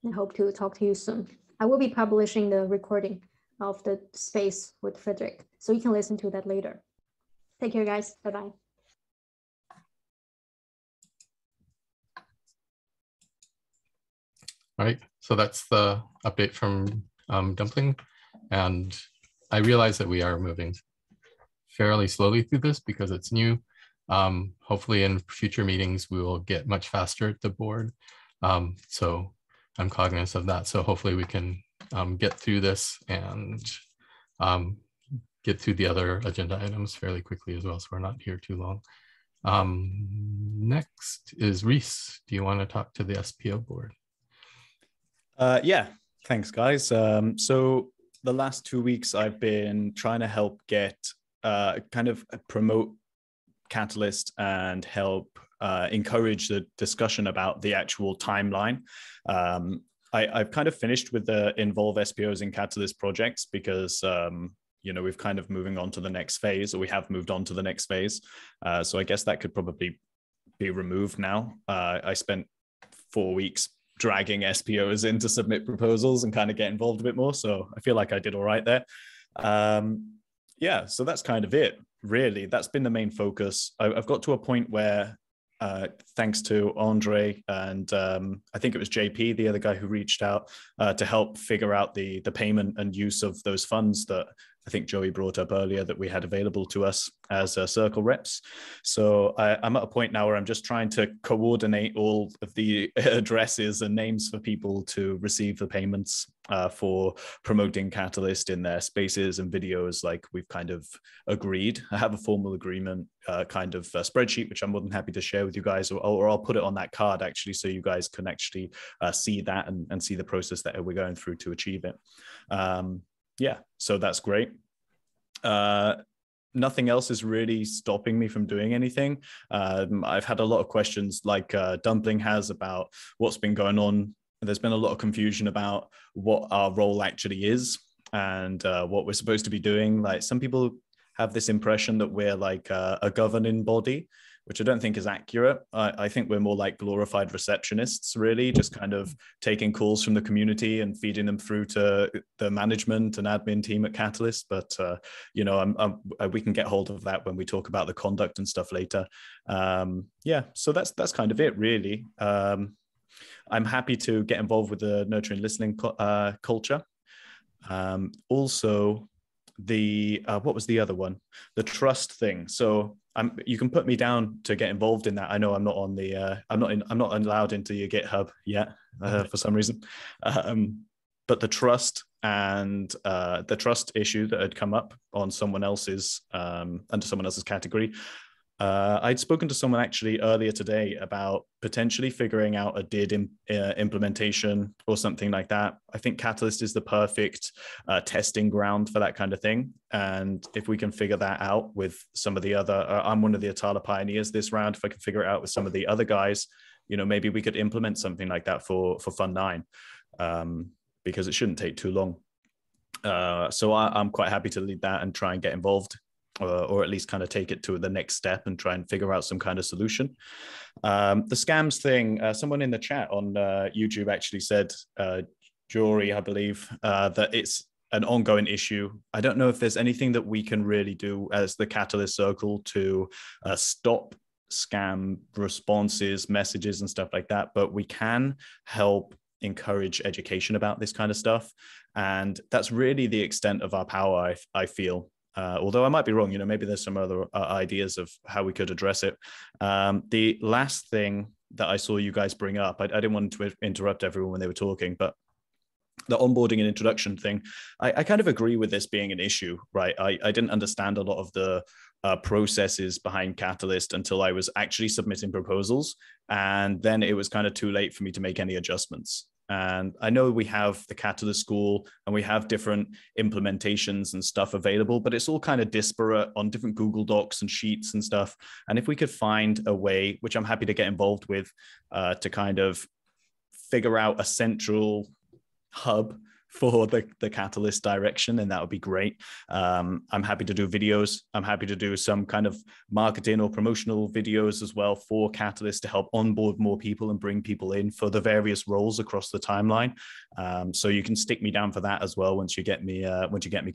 I hope to talk to you soon. I will be publishing the recording of the space with Frederick, so you can listen to that later. Take care, guys. Bye-bye. All right, so that's the update from Dumpling. And I realize that we are moving fairly slowly through this because it's new. Hopefully in future meetings, we will get much faster at the board. So I'm cognizant of that. So hopefully we can get through this and get through the other agenda items fairly quickly as well. So we're not here too long. Next is Rhys. Do you want to talk to the SPO board? Yeah, thanks, guys. So the last 2 weeks, I've been trying to help get kind of promote Catalyst and help encourage the discussion about the actual timeline. I've kind of finished with the involve SPOs in Catalyst projects because we've kind of moving on to the next phase, or we have moved on to the next phase. So I guess that could probably be removed now. I spent 4 weeks dragging SPOs in to submit proposals and kind of get involved a bit more. So I feel like I did all right there. Yeah, so that's kind of it, really. That's been the main focus. I've got to a point where, thanks to Andre and I think it was JP, the other guy who reached out to help figure out the payment and use of those funds that I think Joey brought up earlier that we had available to us as Circle reps. So I'm at a point now where I'm just trying to coordinate all of the addresses and names for people to receive the payments for promoting Catalyst in their spaces and videos like we've kind of agreed. I have a formal agreement kind of spreadsheet, which I'm more than happy to share with you guys, or I'll put it on that card actually, so you guys can actually see that and see the process that we're going through to achieve it. Yeah, so that's great. Nothing else is really stopping me from doing anything. I've had a lot of questions like Dumpling has about what's been going on. There's been a lot of confusion about what our role actually is and what we're supposed to be doing. Like some people have this impression that we're like a governing body, which I don't think is accurate. I think we're more like glorified receptionists, really, just kind of taking calls from the community and feeding them through to the management and admin team at Catalyst. But, you know, we can get hold of that when we talk about the conduct and stuff later. Yeah, so that's kind of it, really. I'm happy to get involved with the nurturing listening culture. Also, what was the other one? The trust thing. So you can put me down to get involved in that. I know I'm not on the I'm not allowed into your GitHub yet for some reason. But the trust and the trust issue that had come up on someone else's under someone else's category. I'd spoken to someone actually earlier today about potentially figuring out a DID implementation or something like that. I think Catalyst is the perfect testing ground for that kind of thing. And if we can figure that out with some of the other, I'm one of the Atala pioneers this round. If I can figure it out with some of the other guys, you know, maybe we could implement something like that for Fund 9, because it shouldn't take too long. So I'm quite happy to lead that and try and get involved. Or at least kind of take it to the next step and try and figure out some kind of solution. The scams thing, someone in the chat on YouTube actually said, Jory, I believe, that it's an ongoing issue. I don't know if there's anything that we can really do as the Catalyst Circle to stop scam responses, messages and stuff like that, but we can help encourage education about this kind of stuff. And that's really the extent of our power, I feel. Although I might be wrong, you know, maybe there's some other ideas of how we could address it. The last thing that I saw you guys bring up, I didn't want to interrupt everyone when they were talking, but the onboarding and introduction thing, I kind of agree with this being an issue, right? I didn't understand a lot of the processes behind Catalyst until I was actually submitting proposals. And then it was kind of too late for me to make any adjustments. And I know we have the Catalyst School and we have different implementations and stuff available, but it's all kind of disparate on different Google Docs and sheets and stuff. And if we could find a way, which I'm happy to get involved with, to kind of figure out a central hub for the Catalyst direction, then that would be great. I'm happy to do videos. I'm happy to do some kind of marketing or promotional videos as well for Catalyst to help onboard more people and bring people in for the various roles across the timeline. So you can stick me down for that as well once you get me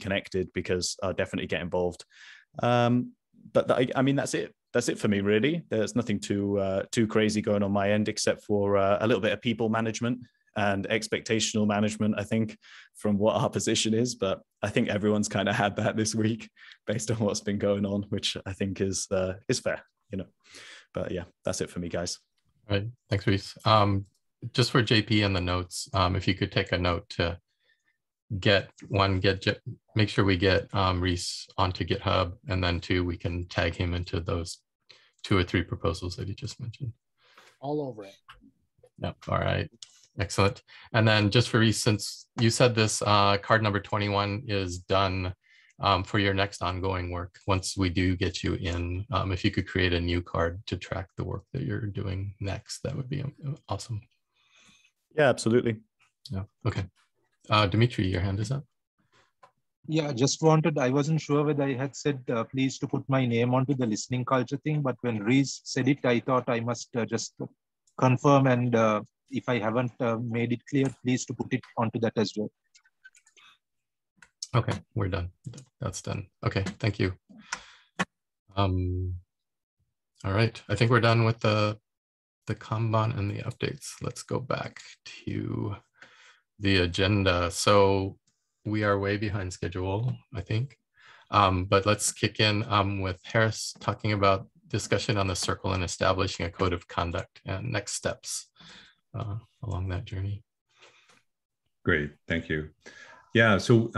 connected, because I'll definitely get involved. But I mean, that's it. That's it for me, really. There's nothing too crazy going on my end, except for a little bit of people management and expectational management, I think, from what our position is. But I think everyone's kind of had that this week based on what's been going on, which I think is fair, you know. But yeah, that's it for me, guys. All right, thanks, Rhys. Just for JP and the notes, if you could take a note to make sure we get Rhys onto GitHub, and then 2, we can tag him into those 2 or 3 proposals that he just mentioned. All over it. Yep. All right. Excellent. And then just for Rhys, since you said this, card number 21 is done for your next ongoing work. Once we do get you in, if you could create a new card to track the work that you're doing next, that would be awesome. Yeah, absolutely. Yeah. Okay. Dimitri, your hand is up. Yeah, I wasn't sure whether I had said, please to put my name onto the listening culture thing, but when Rhys said it, I thought I must just confirm, and if I haven't made it clear, please to put it onto that as well. Okay, we're done. That's done. Okay, thank you. All right, I think we're done with the Kanban and the updates. Let's go back to the agenda. So we are way behind schedule, I think. But let's kick in with Harris talking about discussion on the circle and establishing a code of conduct and next steps along that journey. Great, thank you. Yeah, so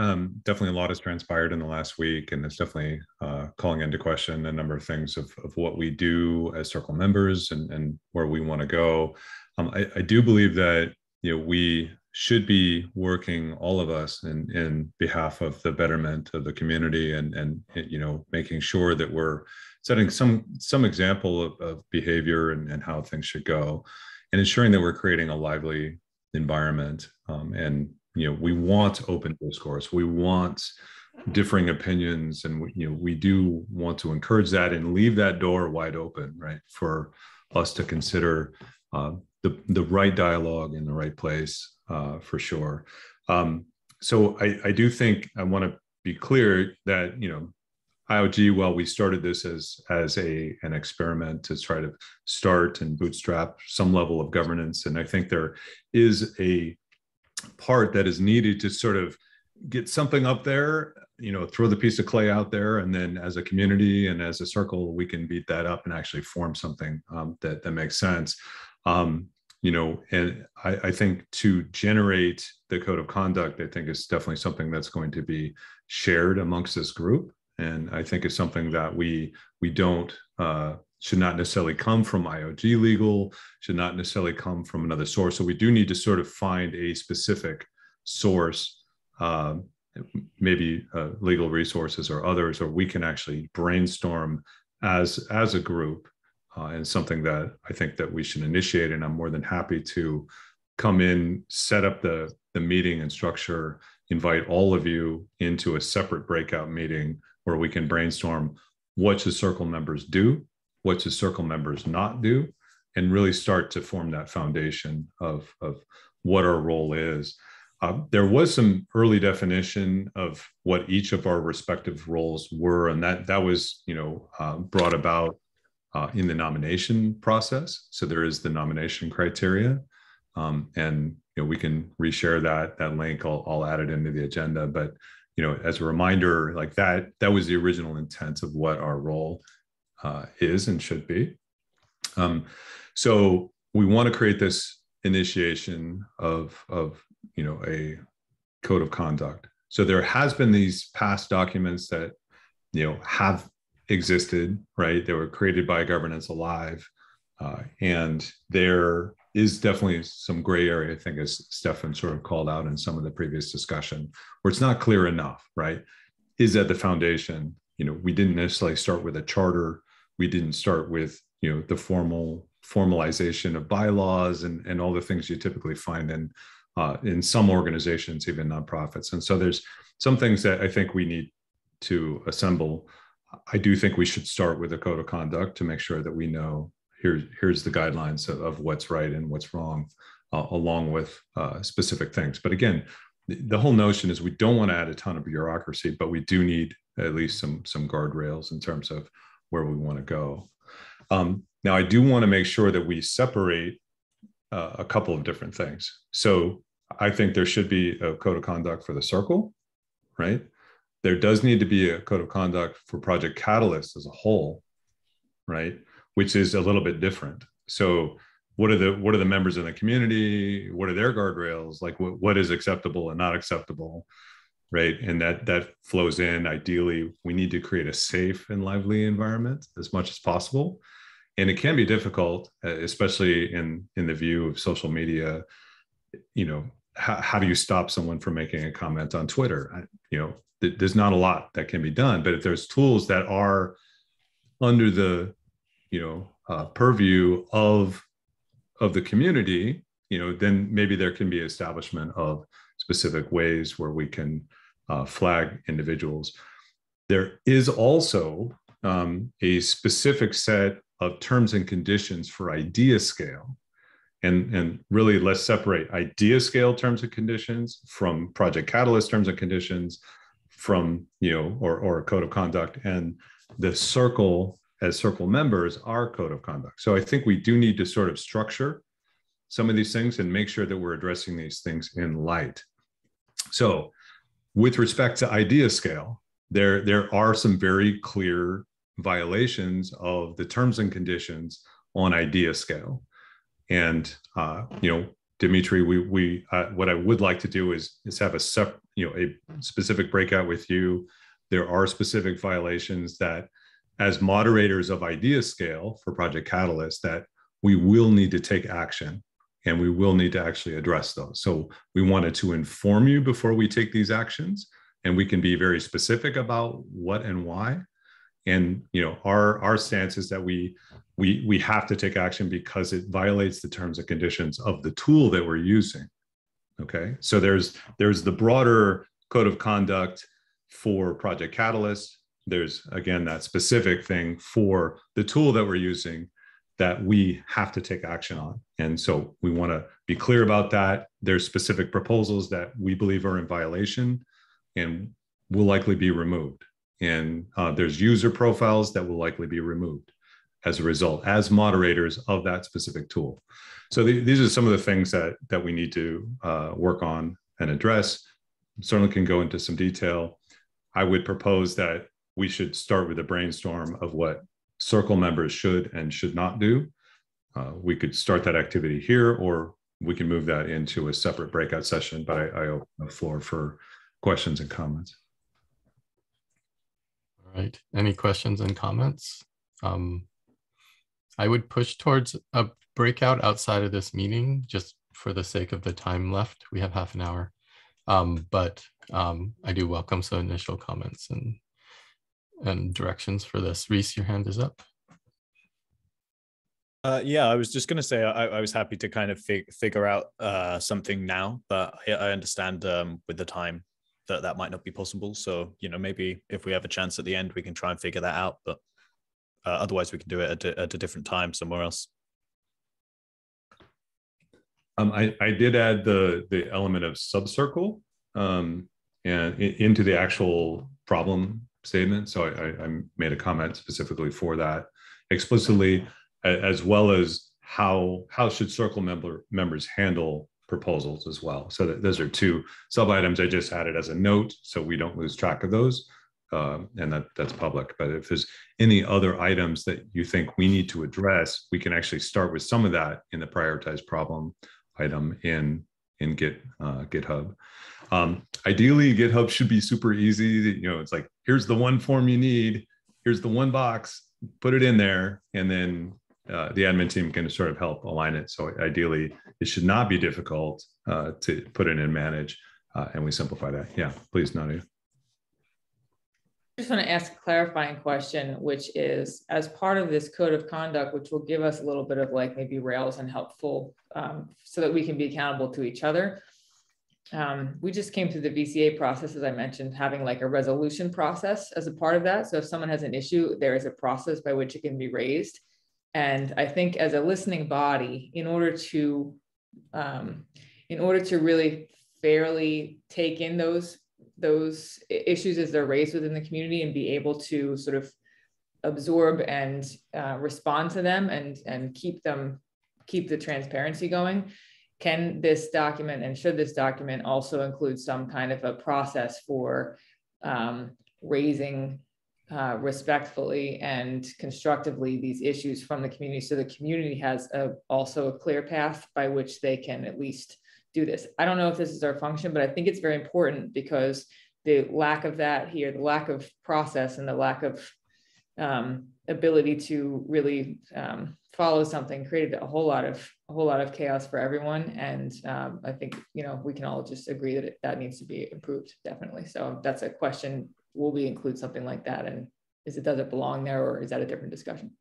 definitely a lot has transpired in the last week, and it's definitely calling into question a number of things of what we do as circle members and where we want to go. I do believe that we should be working, all of us, in behalf of the betterment of the community, and making sure that we're setting some example of behavior and how things should go, and ensuring that we're creating a lively environment. And we want open discourse. We want differing opinions, and we do want to encourage that and leave that door wide open, right, for us to consider the right dialogue in the right place, for sure. So I do think I want to be clear that IOG, while we started this as an experiment to try to start and bootstrap some level of governance, and I think there is a part that is needed to sort of get something up there, throw the piece of clay out there, and then as a community and as a circle, we can beat that up and actually form something that makes sense. And I think to generate the code of conduct, I think is definitely something that's going to be shared amongst this group. And I think it's something that we don't, should not necessarily come from IOG legal, should not necessarily come from another source. So we do need to sort of find a specific source, maybe legal resources or others, or we can actually brainstorm as a group, and something that I think that we should initiate. And I'm more than happy to come in, set up the meeting and structure, invite all of you into a separate breakout meeting where we can brainstorm what should circle members do, what should circle members not do, and really start to form that foundation of what our role is. There was some early definition of what each of our respective roles were, and that was brought about in the nomination process. So there is the nomination criteria, and we can reshare that link. I'll add it into the agenda, but as a reminder, like that was the original intent of what our role is and should be. So we want to create this initiation of a code of conduct. So there has been these past documents that have existed, right? They were created by Governance Alive, and there is definitely some gray area, I think, as Stefan sort of called out in some of the previous discussion, where it's not clear enough, right? Is that the foundation? We didn't necessarily start with a charter. We didn't start with the formalization of bylaws and all the things you typically find in some organizations, even nonprofits. And so there's some things that I think we need to assemble. I do think we should start with a code of conduct to make sure that we know here's the guidelines of what's right and what's wrong, along with specific things. But again, the whole notion is we don't want to add a ton of bureaucracy, but we do need at least some guardrails in terms of where we want to go. Now, I do want to make sure that we separate a couple of different things. So I think there should be a code of conduct for the circle, right? There does need to be a code of conduct for Project Catalyst as a whole, right? Which is a little bit different. So what are the members in the community? What are their guardrails? Like what is acceptable and not acceptable, right? And that flows in. Ideally, we need to create a safe and lively environment as much as possible. And it can be difficult, especially in the view of social media. How do you stop someone from making a comment on Twitter? There's not a lot that can be done, but if there's tools that are under the purview of the community, then maybe there can be establishment of specific ways where we can flag individuals. There is also a specific set of terms and conditions for idea scale. And really, let's separate idea scale terms and conditions from Project Catalyst terms and conditions from, or a code of conduct, and the circle as circle members, our code of conduct. So I think we do need to sort of structure some of these things and make sure that we're addressing these things in light. So with respect to idea scale, there are some very clear violations of the terms and conditions on idea scale. And, Dimitri, what I would like to do is have a specific breakout with you. There are specific violations that, as moderators of idea scale for Project Catalyst, that we will need to take action and we will need to actually address those. So we wanted to inform you before we take these actions, and we can be very specific about what and why. And our stance is that we have to take action because it violates the terms and conditions of the tool that we're using. Okay, so there's the broader code of conduct for Project Catalyst. There's, again, that specific thing for the tool that we're using that we have to take action on. And so we want to be clear about that. There's specific proposals that we believe are in violation and will likely be removed. And there's user profiles that will likely be removed as a result, as moderators of that specific tool. So these are some of the things that we need to work on and address. Certainly can go into some detail. I would propose that we should start with a brainstorm of what circle members should and should not do. We could start that activity here, or we can move that into a separate breakout session, but I open the floor for questions and comments. All right, any questions and comments? I would push towards a breakout outside of this meeting, just for the sake of the time left. We have half an hour, but I do welcome some initial comments and directions for this. Rhys, your hand is up. Yeah, I was just going to say I was happy to kind of figure out something now, but I understand with the time that might not be possible. So, you know, maybe if we have a chance at the end, we can try and figure that out. But otherwise, we can do it at a different time somewhere else. I did add the element of subcircle and into the actual problem statement. So I made a comment specifically for that explicitly, as well as how should circle members handle proposals as well. So those are two sub items I just added as a note, so we don't lose track of those. And that's public. But if there's any other items that you think we need to address, we can actually start with some of that in the prioritized problem item in GitHub. Ideally, GitHub should be super easy. You know, it's like, here's the one form you need, here's the one box, put it in there, and then the admin team can sort of help align it. So ideally, it should not be difficult to put in and manage, and we simplify that. Yeah, please, Nadia. I just want to ask a clarifying question, which is, as part of this code of conduct, which will give us a little bit of like maybe rails and helpful so that we can be accountable to each other. We just came through the VCA process, as I mentioned, having like a resolution process as a part of that. So if someone has an issue, there is a process by which it can be raised. And I think as a listening body, in order to really fairly take in those issues as they're raised within the community and be able to sort of absorb and respond to them and keep the transparency going, can this document and should this document also include some kind of a process for raising respectfully and constructively these issues from the community, so the community has also a clear path by which they can at least do this. I don't know if this is our function, but I think it's very important, because the lack of that here, the lack of process and the lack of ability to really follow something created a whole lot of chaos for everyone. And I think, you know, we can all just agree that that needs to be improved, definitely. So that's a question. Will we include something like that? And does it belong there, or is that a different discussion?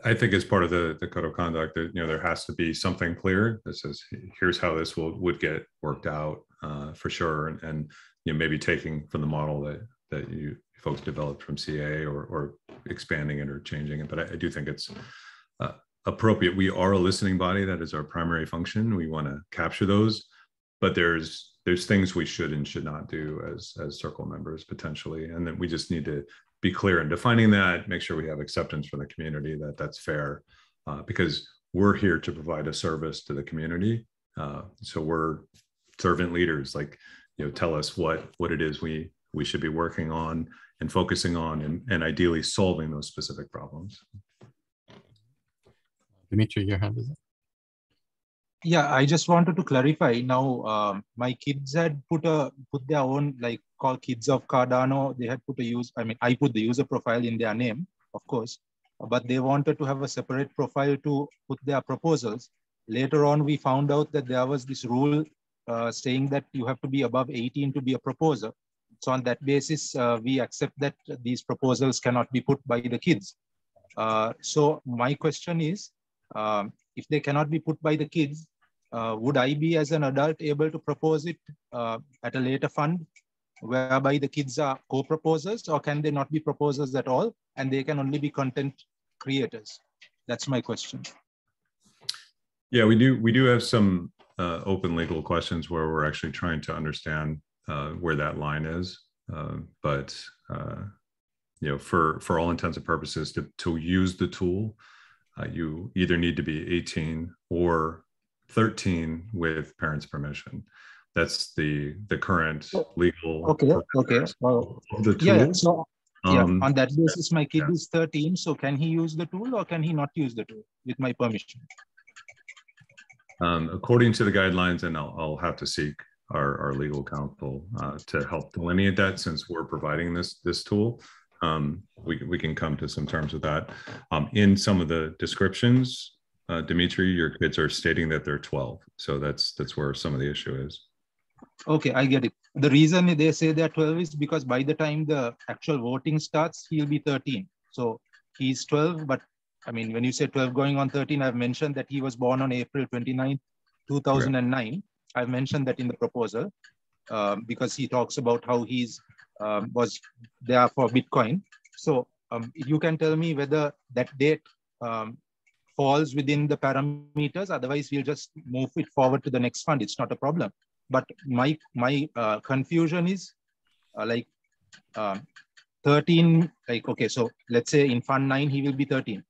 I think as part of the code of conduct, that, you know, there has to be something clear that says, here's how this would get worked out for sure, and you know, maybe taking from the model that you folks developed from CA, or expanding it or changing it. But I do think it's appropriate. We are a listening body. That is our primary function. We want to capture those, but there's things we should and should not do as circle members potentially, and then we just need to be clear in defining that, make sure we have acceptance from the community that that's fair, because we're here to provide a service to the community. So we're servant leaders, like, you know, tell us what it is we should be working on and focusing on, and ideally solving those specific problems. Dimitri, your hand is up. Yeah, I just wanted to clarify now. My kids had put their own, like, called Kids of Cardano. They had put I put the user profile in their name, of course, but they wanted to have a separate profile to put their proposals. Later on, we found out that there was this rule saying that you have to be above 18 to be a proposer. So on that basis, we accept that these proposals cannot be put by the kids. So my question is, if they cannot be put by the kids, would I be, as an adult, able to propose it at a later fund? whereby the kids are co-proposers, or can they not be proposers at all and they can only be content creators? That's my question. Yeah, we do have some open legal questions where we're actually trying to understand where that line is. But you know, for all intents and purposes, to use the tool, you either need to be 18 or 13 with parents' permission. That's the current legal. Okay. Well, the tool. yeah. So yeah, on that basis, my kid is 13. So can he use the tool or can he not use the tool with my permission? According to the guidelines, and I'll have to seek our legal counsel to help delineate that, since we're providing this tool. We can come to some terms with that. In some of the descriptions, Dimitri, your kids are stating that they're 12. So that's where some of the issue is. Okay, I get it. The reason they say they're 12 is because by the time the actual voting starts, he'll be 13. So he's 12, but I mean, when you say 12 going on 13, I've mentioned that he was born on April 29th, 2009. Right. I've mentioned that in the proposal because he talks about how he's was there for Bitcoin. So you can tell me whether that date falls within the parameters. Otherwise, we'll just move it forward to the next fund. It's not a problem. But my confusion is 13, like, okay, so let's say in fund 9, he will be 13.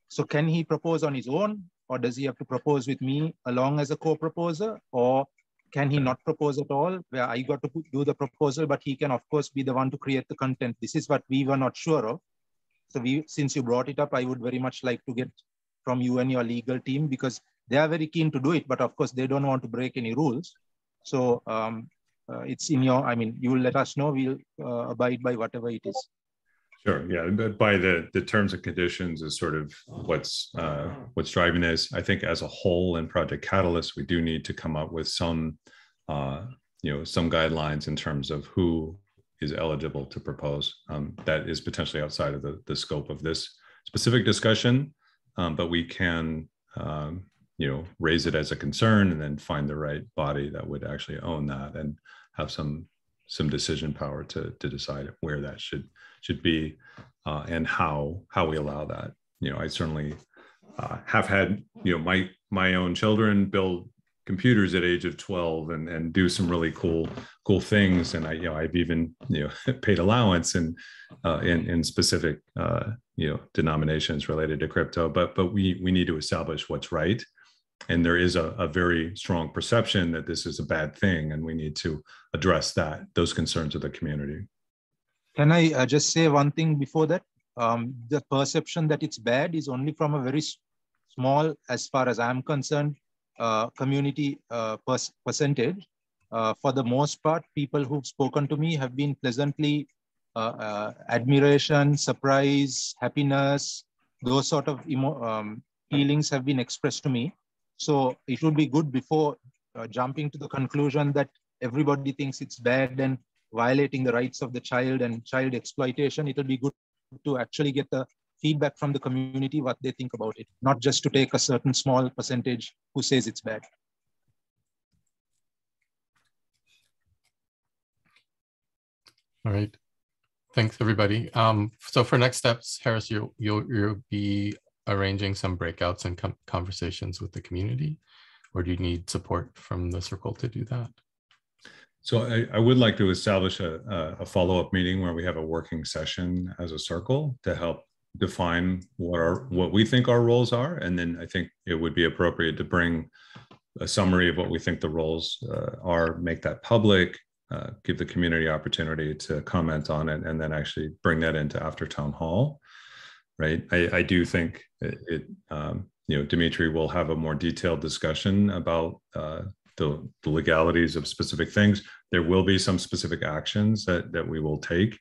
So can he propose on his own, or does he have to propose with me along as a co-proposer, or can he not propose at all, where I got to do the proposal, but he can of course be the one to create the content? This is what we were not sure of. So since you brought it up, I would very much like to get from you and your legal team, because they are very keen to do it, but of course they don't want to break any rules. So it's in your, I mean, you will let us know, we'll abide by whatever it is. Sure, yeah, but by the terms and conditions is sort of what's driving this. I think as a whole in Project Catalyst, we do need to come up with some, some guidelines in terms of who is eligible to propose. That is potentially outside of the scope of this specific discussion, but we can, raise it as a concern and then find the right body that would actually own that and have some decision power to decide where that should be and how we allow that. I certainly have had my own children build computers at age of 12 and do some really cool things, and I've even paid allowance in specific denominations related to crypto, but we need to establish what's right. And there is a very strong perception that this is a bad thing, and we need to address those concerns of the community. Can I just say one thing before that? The perception that it's bad is only from a very small, as far as I'm concerned, community percentage. For the most part, people who've spoken to me have been pleasantly admiration, surprise, happiness, those sort of feelings have been expressed to me. So it would be good, before jumping to the conclusion that everybody thinks it's bad and violating the rights of the child and child exploitation, it will be good to actually get the feedback from the community, what they think about it, not just to take a certain small percentage who says it's bad. All right. Thanks, everybody. So for next steps, Harris, you'll be arranging some breakouts and conversations with the community, or do you need support from the circle to do that? So I would like to establish a follow-up meeting where we have a working session as a circle to help define what we think our roles are. And then I think it would be appropriate to bring a summary of what we think the roles are, make that public, give the community opportunity to comment on it, and then actually bring that into after town hall. Right. I do think Dimitri will have a more detailed discussion about the legalities of specific things. There will be some specific actions that we will take.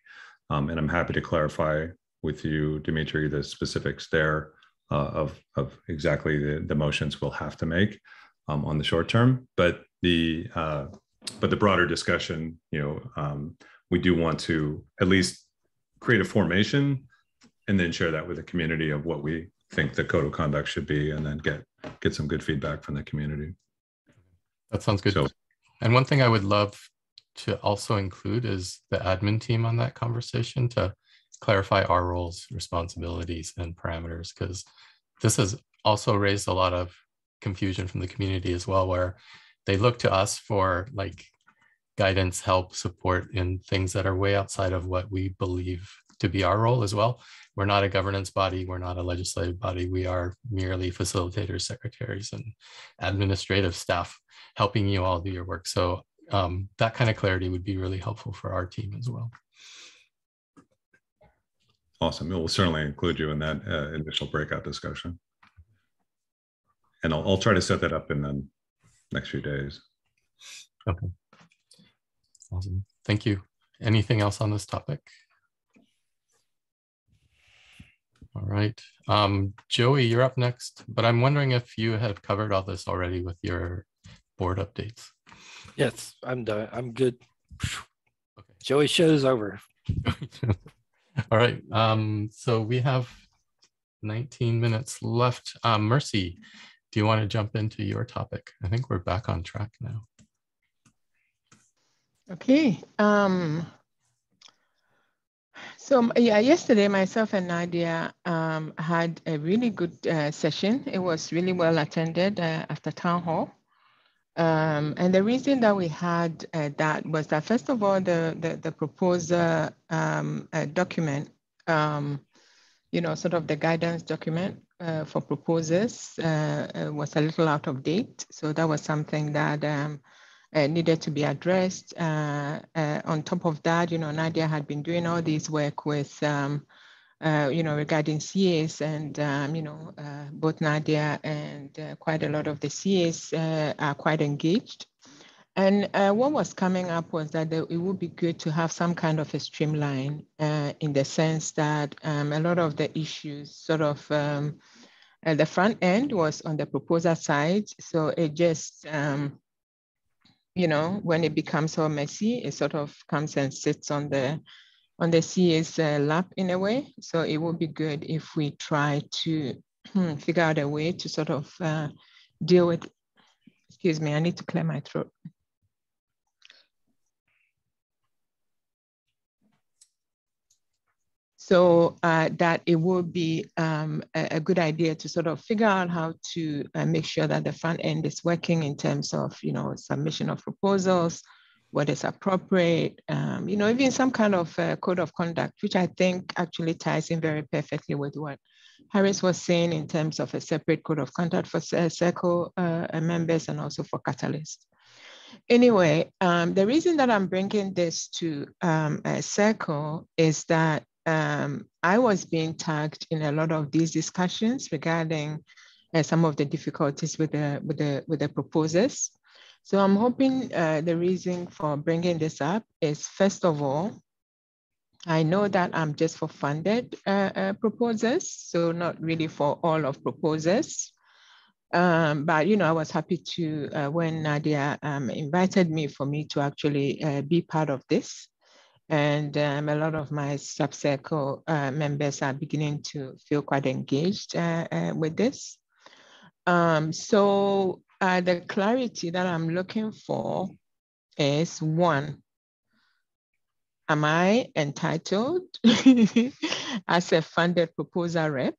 And I'm happy to clarify with you, Dimitri, the specifics there of exactly the motions we'll have to make on the short term. But the broader discussion, we do want to at least create a formation and then share that with the community of what we think the code of conduct should be, and then get some good feedback from the community. That sounds good. And one thing I would love to also include is the admin team on that conversation to clarify our roles, responsibilities, and parameters, because this has also raised a lot of confusion from the community as well, where they look to us for like guidance, help, support in things that are way outside of what we believe to be our role as well. We're not a governance body. We're not a legislative body. We are merely facilitators, secretaries, and administrative staff helping you all do your work. So that kind of clarity would be really helpful for our team as well. Awesome. We'll certainly include you in that initial breakout discussion. And I'll try to set that up in the next few days. Okay. Awesome. Thank you. Anything else on this topic? All right. Joey, you're up next, but I'm wondering if you have covered all this already with your board updates. Yes, I'm done. I'm good. Okay. Joey show's over. All right. So we have 19 minutes left. Mercy, do you want to jump into your topic? I think we're back on track now. Okay. So yeah, yesterday myself and Nadia had a really good session. It was really well attended after town hall. And the reason that we had that was that, first of all, the proposal document, you know, sort of the guidance document for proposers was a little out of date. So that was something that needed to be addressed. On top of that, you know, Nadia had been doing all this work with, you know, regarding CAs, and, you know, both Nadia and quite a lot of the CAs are quite engaged. And what was coming up was that it would be good to have some kind of a streamline in the sense that a lot of the issues sort of, the front end was on the proposer side. So it just, you know, when it becomes so messy, it sort of comes and sits on the CA's lap in a way. So it would be good if we try to figure out a way to sort of deal with, excuse me, I need to clear my throat. So that it would be a good idea to sort of figure out how to make sure that the front end is working in terms of, you know, submission of proposals, what is appropriate, you know, even some kind of code of conduct, which I think actually ties in very perfectly with what Rhys was saying in terms of a separate code of conduct for Circle members and also for Catalyst. Anyway, the reason that I'm bringing this to Circle is that I was being tagged in a lot of these discussions regarding some of the difficulties with the proposers. So I'm hoping the reason for bringing this up is, first of all, I know that I'm just for funded proposers, so not really for all of proposers. But, you know, I was happy to, when Nadia invited me for me to actually be part of this. And a lot of my sub-circle members are beginning to feel quite engaged with this. So the clarity that I'm looking for is, one, am I entitled as a funded proposal rep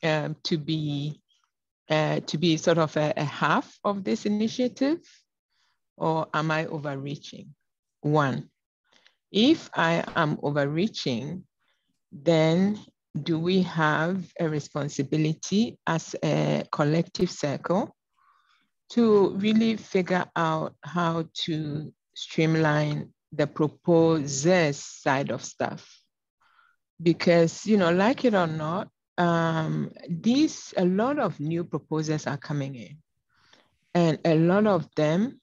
to be sort of a half of this initiative, or am I overreaching? One. If I am overreaching, then do we have a responsibility as a collective circle to really figure out how to streamline the proposers side of stuff? Because, you know, like it or not, a lot of new proposals are coming in, and a lot of them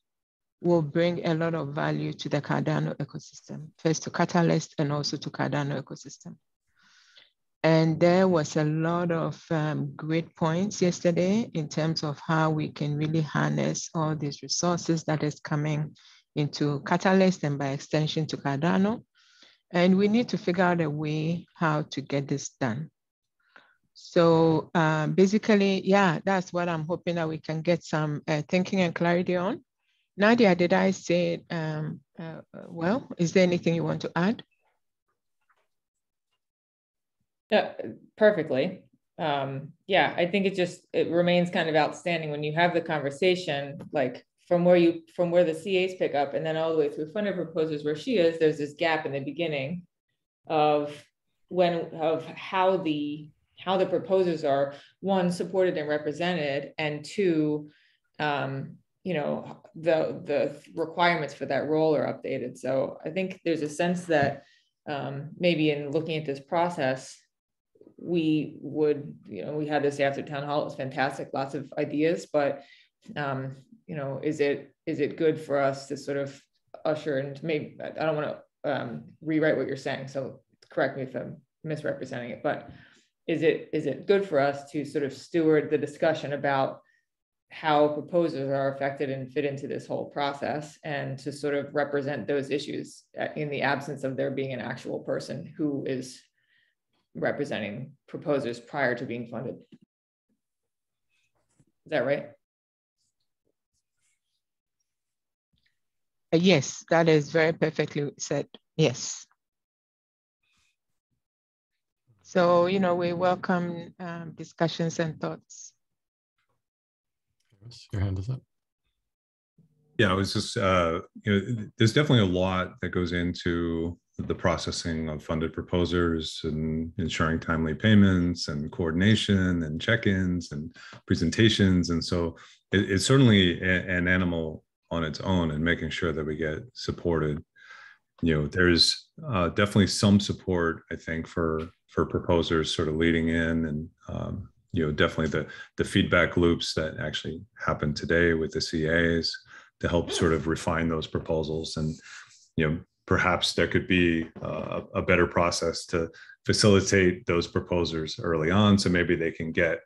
will bring a lot of value to the Cardano ecosystem, first to Catalyst and also to Cardano ecosystem. And there was a lot of great points yesterday in terms of how we can really harness all these resources that is coming into Catalyst and by extension to Cardano. And we need to figure out a way how to get this done. So basically, yeah, that's what I'm hoping that we can get some thinking and clarity on. Nadia, did I say it well? Is there anything you want to add? Yeah, perfectly. Yeah, I think it remains kind of outstanding when you have the conversation, like from where the CAs pick up and then all the way through funded proposers where she is, there's this gap in the beginning of how the proposers are, one, supported and represented, and two, you know, the requirements for that role are updated. So I think there's a sense that maybe in looking at this process, we would, you know, we had this after town hall, it was fantastic, lots of ideas, but you know, is it good for us to sort of usher, and maybe I don't want to rewrite what you're saying, so correct me if I'm misrepresenting it, but is it good for us to sort of steward the discussion about how proposers are affected and fit into this whole process, and to sort of represent those issues in the absence of there being an actual person who is representing proposers prior to being funded? Is that right? Yes, that is very perfectly said. Yes. So, you know, we welcome discussions and thoughts. Your hand is up. Yeah, I was just, you know, there's definitely a lot that goes into the processing of funded proposers and ensuring timely payments and coordination and check-ins and presentations. And so it's certainly an animal on its own, and making sure that we get supported. You know, there's definitely some support, I think, for proposers sort of leading in, and you know, definitely the feedback loops that actually happened today with the CAs to help sort of refine those proposals. And, you know, perhaps there could be a better process to facilitate those proposers early on, so maybe they can get,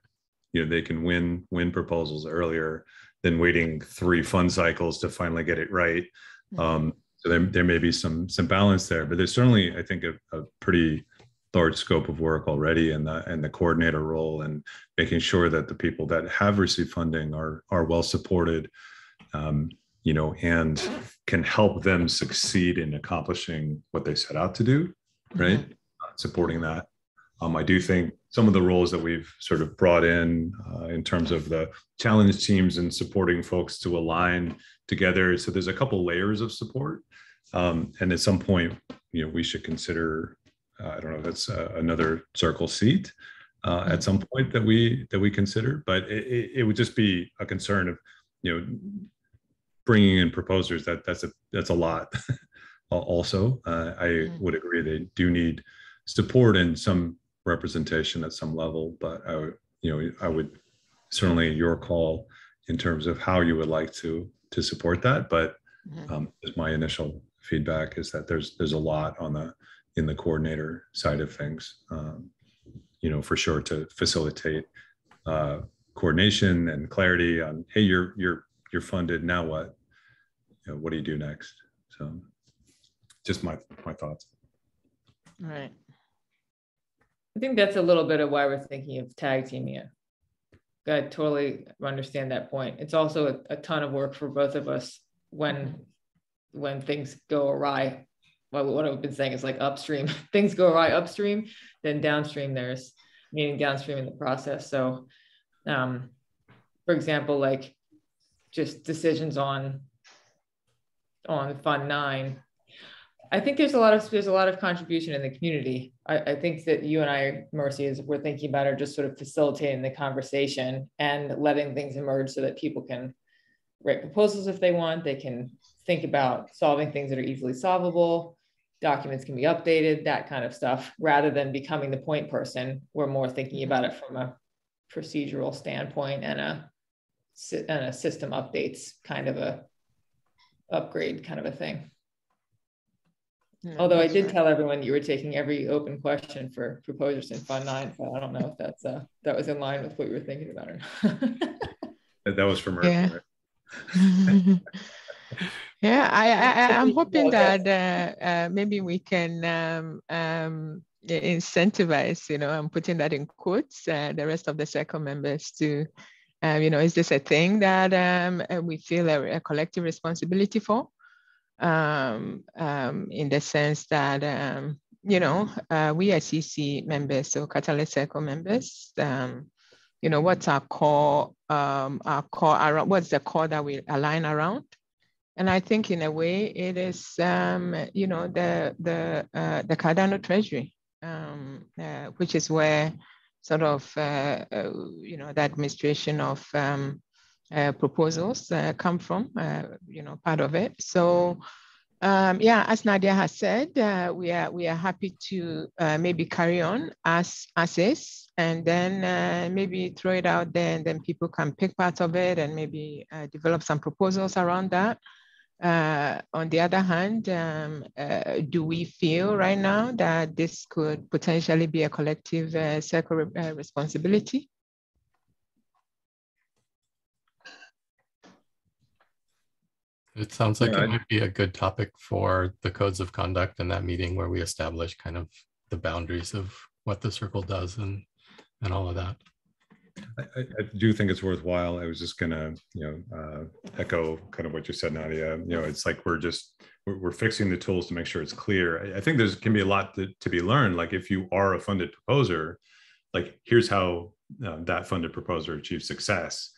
you know, they can win proposals earlier than waiting 3 fund cycles to finally get it right. So there may be some balance there, but there's certainly, I think, a pretty large scope of work already in the coordinator role, and making sure that the people that have received funding are well supported, you know, and can help them succeed in accomplishing what they set out to do, right? Supporting that. I do think some of the roles that we've sort of brought in terms of the challenge teams and supporting folks to align together. So there's a couple layers of support. And at some point, you know, we should consider, I don't know if that's another circle seat at some point that we consider, but it would just be a concern of, you know, bringing in proposers. That's a lot. Also, I would agree they do need support and some representation at some level, but I would certainly your call in terms of how you would like to support that. But as my initial feedback is that there's a lot in the coordinator side of things, you know, for sure, to facilitate coordination and clarity on, hey, you're funded, now what? You know, what do you do next? So just my thoughts. Right. I think that's a little bit of why we're thinking of tag teaming it. I totally understand that point. It's also a ton of work for both of us when things go awry. Well, what I've been saying is like upstream, things go awry upstream, then downstream there's meaning downstream in the process. So for example, like just decisions on Fund 9, I think there's a lot of contribution in the community. I think that you and I, Mercy, as we're thinking about, are just sort of facilitating the conversation and letting things emerge so that people can write proposals if they want. They can think about solving things that are easily solvable. Documents can be updated, that kind of stuff, rather than becoming the point person. We're more thinking about it from a procedural standpoint and a system updates kind of a upgrade kind of a thing. Although I did tell everyone you were taking every open question for proposers in Fund 9, but I don't know if that was in line with what you were thinking about or not. That was from Earth, right? Yeah, I'm hoping that maybe we can incentivize, you know, I'm putting that in quotes, the rest of the circle members to Is this a thing that we feel a collective responsibility for? In the sense that, we are CC members, so Catalyst Circle members, what's our core around, what's the core that we align around? And I think in a way it is, the Cardano treasury, which is where sort of, the administration of proposals come from, part of it. So, as Nadia has said, we are happy to maybe carry on as is, and then maybe throw it out there, and then people can pick parts of it and maybe develop some proposals around that. On the other hand, do we feel right now that this could potentially be a collective circle responsibility? It sounds like it might be a good topic for the codes of conduct in that meeting where we establish kind of the boundaries of what the circle does and all of that. I do think it's worthwhile. I was just gonna, echo kind of what you said, Nadia. It's like we're fixing the tools to make sure it's clear. I think can be a lot to be learned. Like if you are a funded proposer, like here's how that funded proposer achieves success.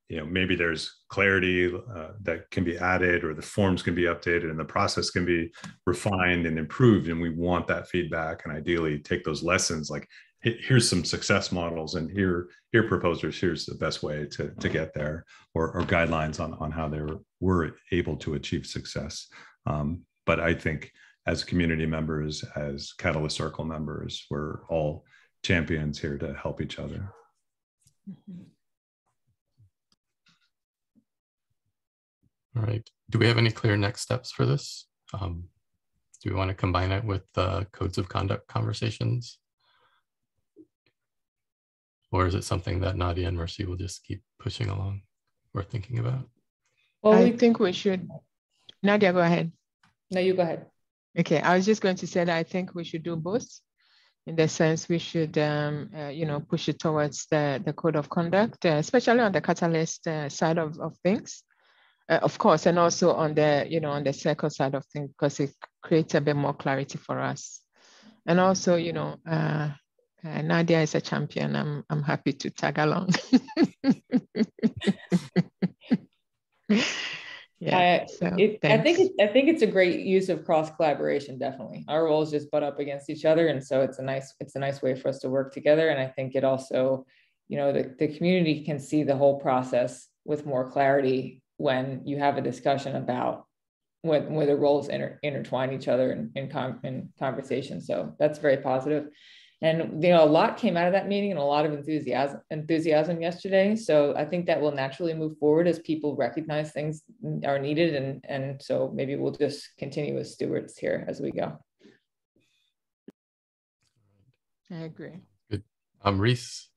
Maybe there's clarity that can be added, or the forms can be updated, and the process can be refined and improved. And we want that feedback, and ideally take those lessons. Like here's some success models, and here proposers, here's the best way to get there, or guidelines on how they were able to achieve success. But I think as community members, as Catalyst Circle members, we're all champions here to help each other. Mm-hmm. All right. Do we have any clear next steps for this? Do we want to combine it with the codes of conduct conversations? Or is it something that Nadia and Mercy will just keep pushing along or thinking about? Well, I think we should. Nadia, go ahead. No, you go ahead. Okay, I was just going to say that I think we should do both. In the sense we should, push it towards the code of conduct, especially on the Catalyst side of things. Of course, and also on the, on the circle side of things, because it creates a bit more clarity for us. And also, Nadia is a champion. I'm happy to tag along. I think it's a great use of cross collaboration. Definitely, our roles just butt up against each other, and so it's a nice way for us to work together. And I think it also, the community can see the whole process with more clarity when you have a discussion about where the roles intertwine each other in conversation. So that's very positive. And a lot came out of that meeting, and a lot of enthusiasm yesterday. So I think that will naturally move forward as people recognize things are needed, and so maybe we'll just continue as stewards here as we go. I agree. Good. Rhys,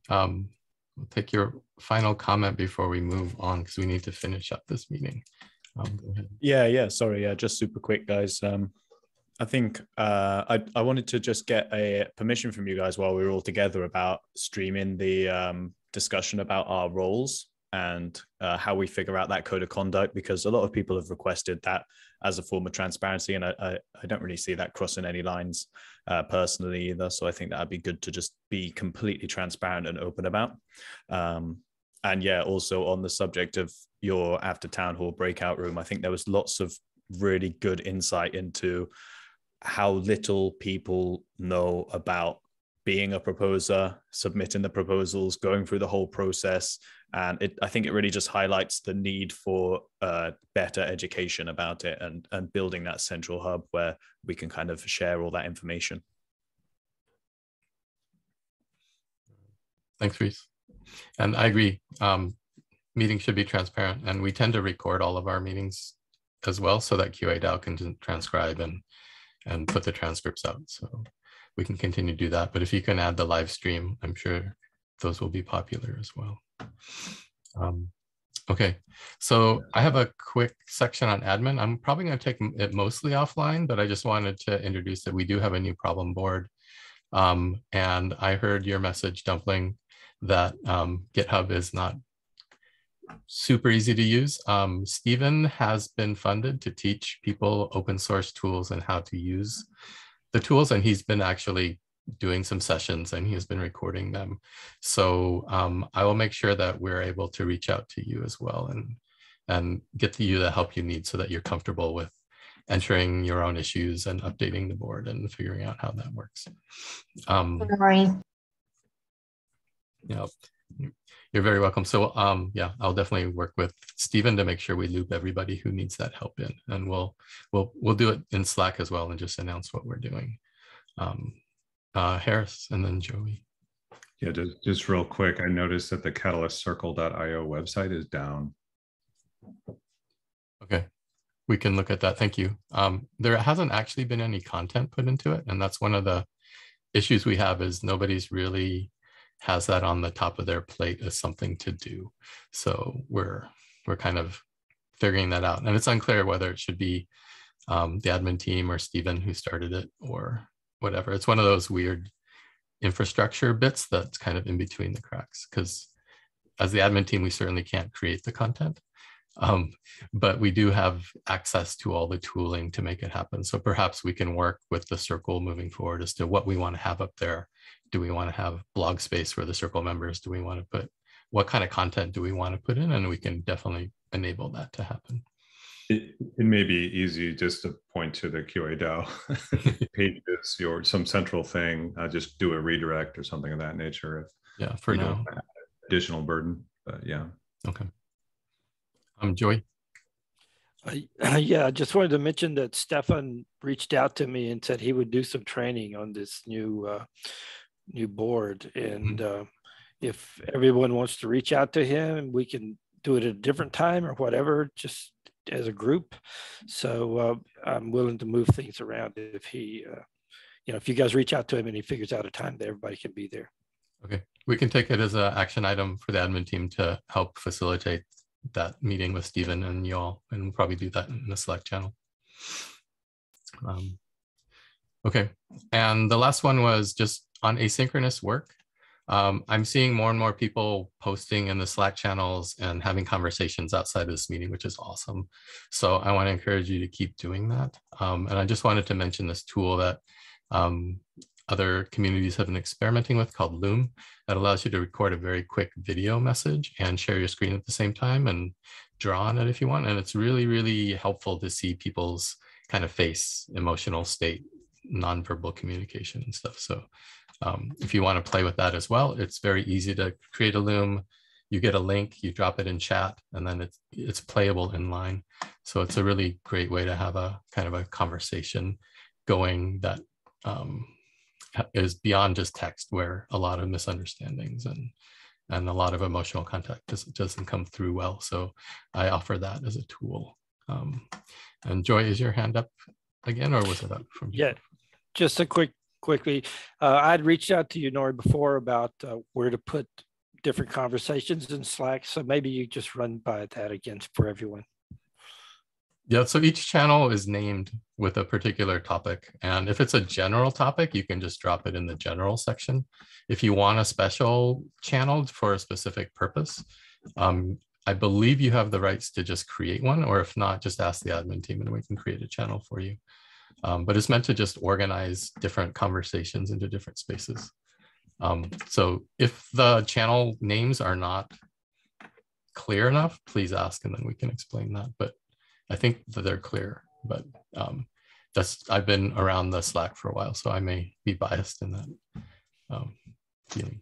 we'll take your final comment before we move on, because we need to finish up this meeting. Go ahead. Yeah. Sorry. Yeah, just super quick, guys. I think I wanted to just get a permission from you guys while we were all together about streaming the discussion about our roles and how we figure out that code of conduct, because a lot of people have requested that as a form of transparency, and I don't really see that crossing any lines personally either. So I think that'd be good to just be completely transparent and open about. And yeah, also on the subject of your after town hall breakout room, I think there was lots of really good insight into how little people know about being a proposer, submitting the proposals, going through the whole process. And I think it really just highlights the need for better education about it, and building that central hub where we can kind of share all that information. Thanks, Rhys. And I agree, meetings should be transparent, and we tend to record all of our meetings as well, so that QA-DAO can transcribe and put the transcripts out. So we can continue to do that. But if you can add the live stream, I'm sure those will be popular as well. Okay, so I have a quick section on admin. I'm probably going to take it mostly offline, but I just wanted to introduce that we do have a new problem board. And I heard your message, Dumpling, that GitHub is not super easy to use. Stephen has been funded to teach people open source tools and how to use the tools, and he's been actually doing some sessions and he's been recording them. So I will make sure that we're able to reach out to you as well and get to you the help you need so that you're comfortable with entering your own issues and updating the board and figuring out how that works. Yeah, you're very welcome. So yeah, I'll definitely work with Stephen to make sure we loop everybody who needs that help in, and we'll do it in Slack as well and just announce what we're doing. Harris and then Joey. Yeah, just real quick, I noticed that the catalystcircle.io website is down. Okay, we can look at that. Thank you. There hasn't actually been any content put into it, and that's one of the issues we have is nobody's really has that on the top of their plate as something to do. So we're kind of figuring that out, and it's unclear whether it should be the admin team or Stephen who started it or whatever. It's one of those weird infrastructure bits that's kind of in between the cracks, because as the admin team, we certainly can't create the content, but we do have access to all the tooling to make it happen. So perhaps we can work with the circle moving forward as to what we want to have up there. Do we want to have blog space for the circle members? Do we want to put, what kind of content do we want to put in? And we can definitely enable that to happen. It may be easy just to point to the QA DAO pages or some central thing, just do a redirect or something of that nature. If yeah, for now. Additional burden, but yeah. Okay. Joy. Yeah, I just wanted to mention that Stefan reached out to me and said he would do some training on this new board. And if everyone wants to reach out to him, we can do it at a different time or whatever, just as a group. So I'm willing to move things around if he, if you guys reach out to him and he figures out a time that everybody can be there. Okay, we can take it as an action item for the admin team to help facilitate that meeting with Stephen and y'all, and we'll probably do that in the Slack channel. Okay, and the last one was just on asynchronous work. I'm seeing more and more people posting in the Slack channels and having conversations outside of this meeting, which is awesome. So I want to encourage you to keep doing that. And I just wanted to mention this tool that other communities have been experimenting with called Loom that allows you to record a very quick video message and share your screen at the same time and draw on it if you want. And it's really, really helpful to see people's kind of face, emotional state, nonverbal communication and stuff. So if you want to play with that as well, it's very easy to create a Loom. You get a link, you drop it in chat, and then it's playable in line. So it's a really great way to have a kind of a conversation going that is beyond just text, where a lot of misunderstandings and a lot of emotional contact doesn't come through well. So I offer that as a tool. And Joy, is your hand up again, or was it up from you? Yeah, just a quickly. I'd reached out to you, Nori, before about where to put different conversations in Slack. So maybe you just run by that again for everyone. Yeah, so each channel is named with a particular topic. And if it's a general topic, you can just drop it in the general section. If you want a special channel for a specific purpose, I believe you have the rights to just create one, or if not, just ask the admin team and we can create a channel for you. But it's meant to just organize different conversations into different spaces. So if the channel names are not clear enough, please ask and then we can explain that. But I think that they're clear, but I've been around the Slack for a while, so I may be biased in that feeling.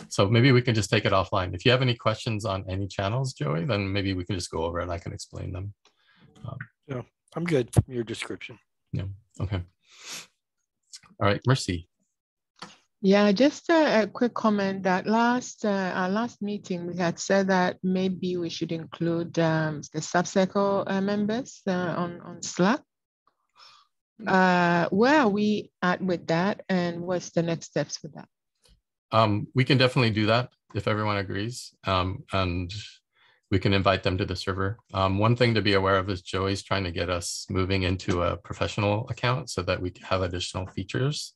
So maybe we can just take it offline. If you have any questions on any channels, Joey, then maybe we can just go over it and I can explain them. Yeah, I'm good from your description. Yeah, okay. All right, Mercy. Yeah, just a quick comment that our last meeting, we had said that maybe we should include the subcircle members on Slack. Where are we at with that, and what's the next steps with that? We can definitely do that if everyone agrees, and we can invite them to the server. One thing to be aware of is Joey's trying to get us moving into a professional account so that we have additional features.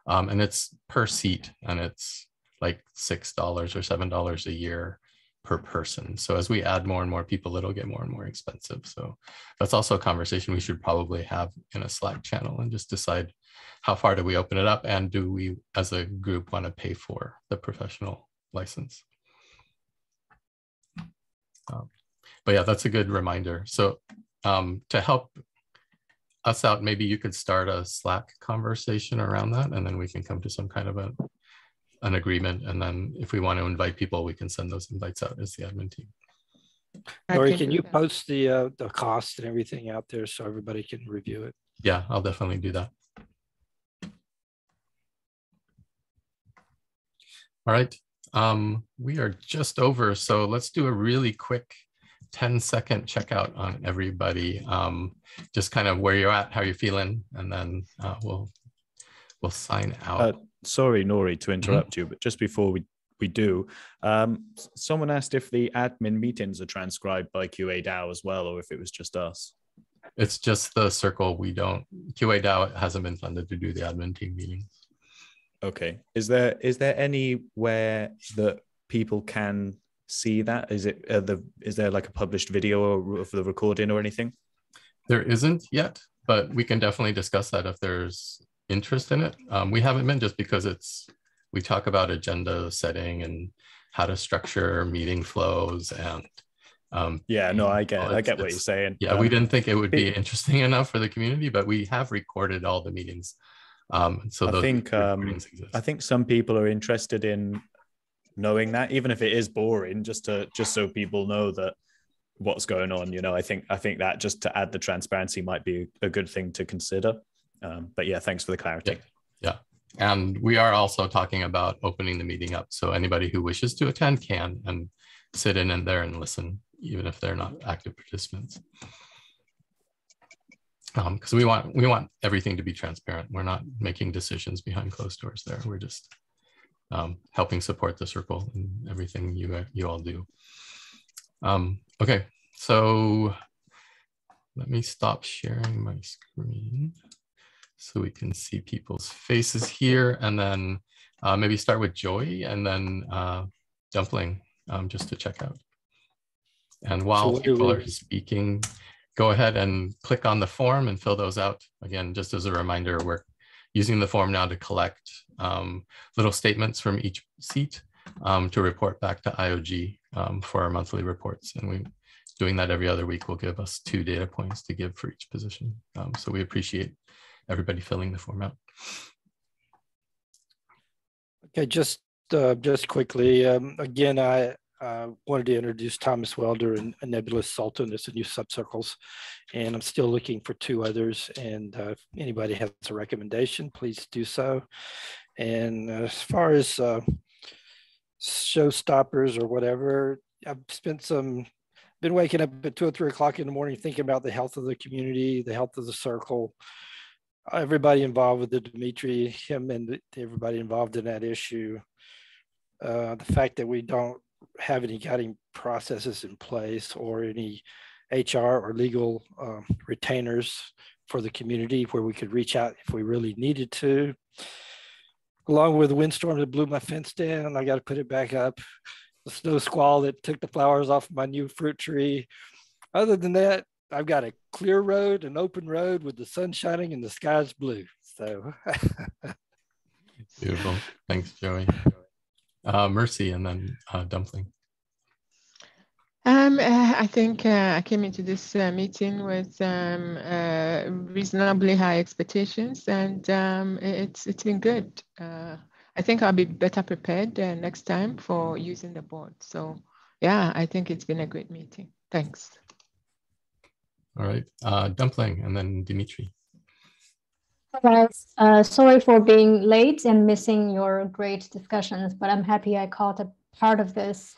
And it's per seat, and it's like $6 or $7 a year per person. So as we add more and more people, it'll get more and more expensive. So that's also a conversation we should probably have in a Slack channel and just decide how far do we open it up, and do we as a group want to pay for the professional license. But yeah, that's a good reminder. So to help us out, maybe you could start a Slack conversation around that, and then we can come to some kind of an agreement. And then if we want to invite people, we can send those invites out as the admin team. Lori, can you post the cost and everything out there so everybody can review it? Yeah, I'll definitely do that. All right, we are just over, so let's do a really quick 10-second checkout on everybody. Just kind of where you're at, how you're feeling, and then we'll sign out. Sorry, Nori, to interrupt you, but just before we do, someone asked if the admin meetings are transcribed by QA-DAO as well, or if it was just us. It's just the circle. We don't, QA-DAO hasn't been funded to do the admin team meetings. Okay. Is there anywhere that people can see that? Is there like a published video of the recording or anything? There isn't yet, but we can definitely discuss that if there's interest in it. We haven't been, just because we talk about agenda setting and how to structure meeting flows, and yeah, no, I get what you're saying. Yeah, we didn't think it would be interesting enough for the community, but we have recorded all the meetings. So I think some people are interested in knowing that, even if it is boring, just so people know that what's going on. You know, I think that just to add the transparency might be a good thing to consider. But yeah, thanks for the clarity. Yeah. And we are also talking about opening the meeting up, so anybody who wishes to attend can, and sit in there and listen, even if they're not active participants. Because we want everything to be transparent. We're not making decisions behind closed doors there. We're just helping support the circle and everything you all do. Okay, so let me stop sharing my screen so we can see people's faces here, and then maybe start with Joy and then Dumpling, just to check out. And while people are speaking, go ahead and click on the form and fill those out. Again, just as a reminder, we're using the form now to collect little statements from each seat to report back to IOG for our monthly reports. And doing that every other week will give us 2 data points to give for each position. So we appreciate everybody filling the form out. Okay, just quickly, again, I wanted to introduce Thomas Welder and Nebulous Sultan as the new subcircles, and I'm still looking for 2 others. And if anybody has a recommendation, please do so. And as far as showstoppers or whatever, I've been waking up at 2 or 3 o'clock in the morning thinking about the health of the community, the health of the circle, everybody involved with the Dimitri, him and everybody involved in that issue. The fact that we don't have any guiding processes in place or any HR or legal retainers for the community where we could reach out if we really needed to. Along with the windstorm that blew my fence down, I got to put it back up. The snow squall that took the flowers off my new fruit tree. Other than that, I've got a clear road, an open road with the sun shining and the sky's blue. So beautiful. Thanks, Joey. Mercy, and then Dumpling. I think I came into this meeting with reasonably high expectations, and it's been good. I think I'll be better prepared next time for using the board. So yeah, I think it's been a great meeting. Thanks. All right, Dumpling, and then Dimitri. Hi guys, sorry for being late and missing your great discussions, but I'm happy I caught a part of this.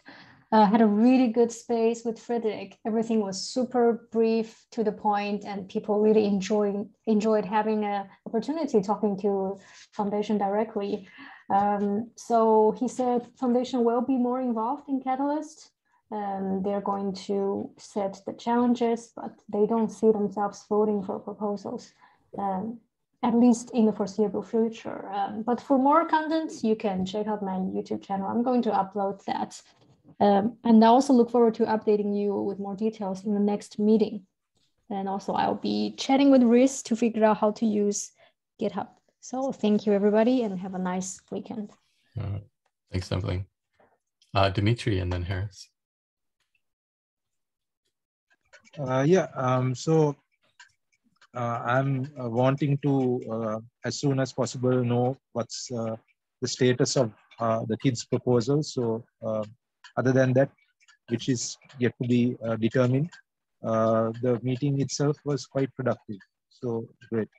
Had a really good space with Frederick. Everything was super brief, to the point, and people really enjoyed having an opportunity talking to Foundation directly. So he said Foundation will be more involved in Catalyst. They're going to set the challenges, but they don't see themselves voting for proposals. at least in the foreseeable future. But for more content, you can check out my YouTube channel. I'm going to upload that. And I also look forward to updating you with more details in the next meeting. And also I'll be chatting with Rhys to figure out how to use GitHub. So thank you, everybody, and have a nice weekend. Thanks, Dumpling. Dimitri and then Rhys. I'm wanting to, as soon as possible, know what's the status of the kids' proposal. So other than that, which is yet to be determined, the meeting itself was quite productive. So great.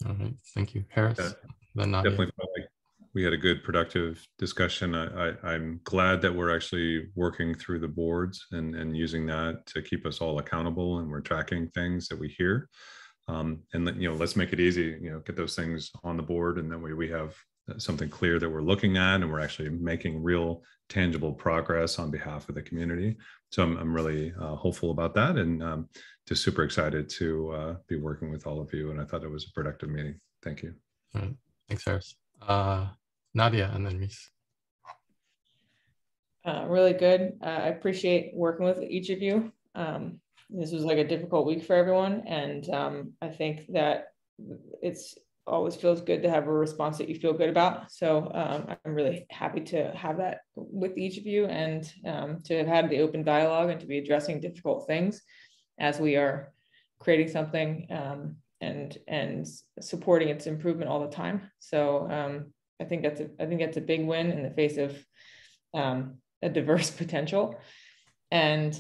All right, thank you. Rhys, then Nadia. Definitely felt like we had a good, productive discussion. I'm glad that we're actually working through the boards and using that to keep us all accountable, and we're tracking things that we hear. And let's make it easy. Get those things on the board, and that way we have something clear that we're looking at, and we're actually making real, tangible progress on behalf of the community. So I'm really hopeful about that, and just super excited to be working with all of you. And I thought it was a productive meeting. Thank you. All right. Thanks, Rhys. Nadia and then Rhys. Really good. I appreciate working with each of you. This was like a difficult week for everyone. And I think that it's always feels good to have a response that you feel good about. So I'm really happy to have that with each of you, and to have had the open dialogue and to be addressing difficult things as we are creating something and supporting its improvement all the time. So I think that's a big win in the face of a diverse potential. And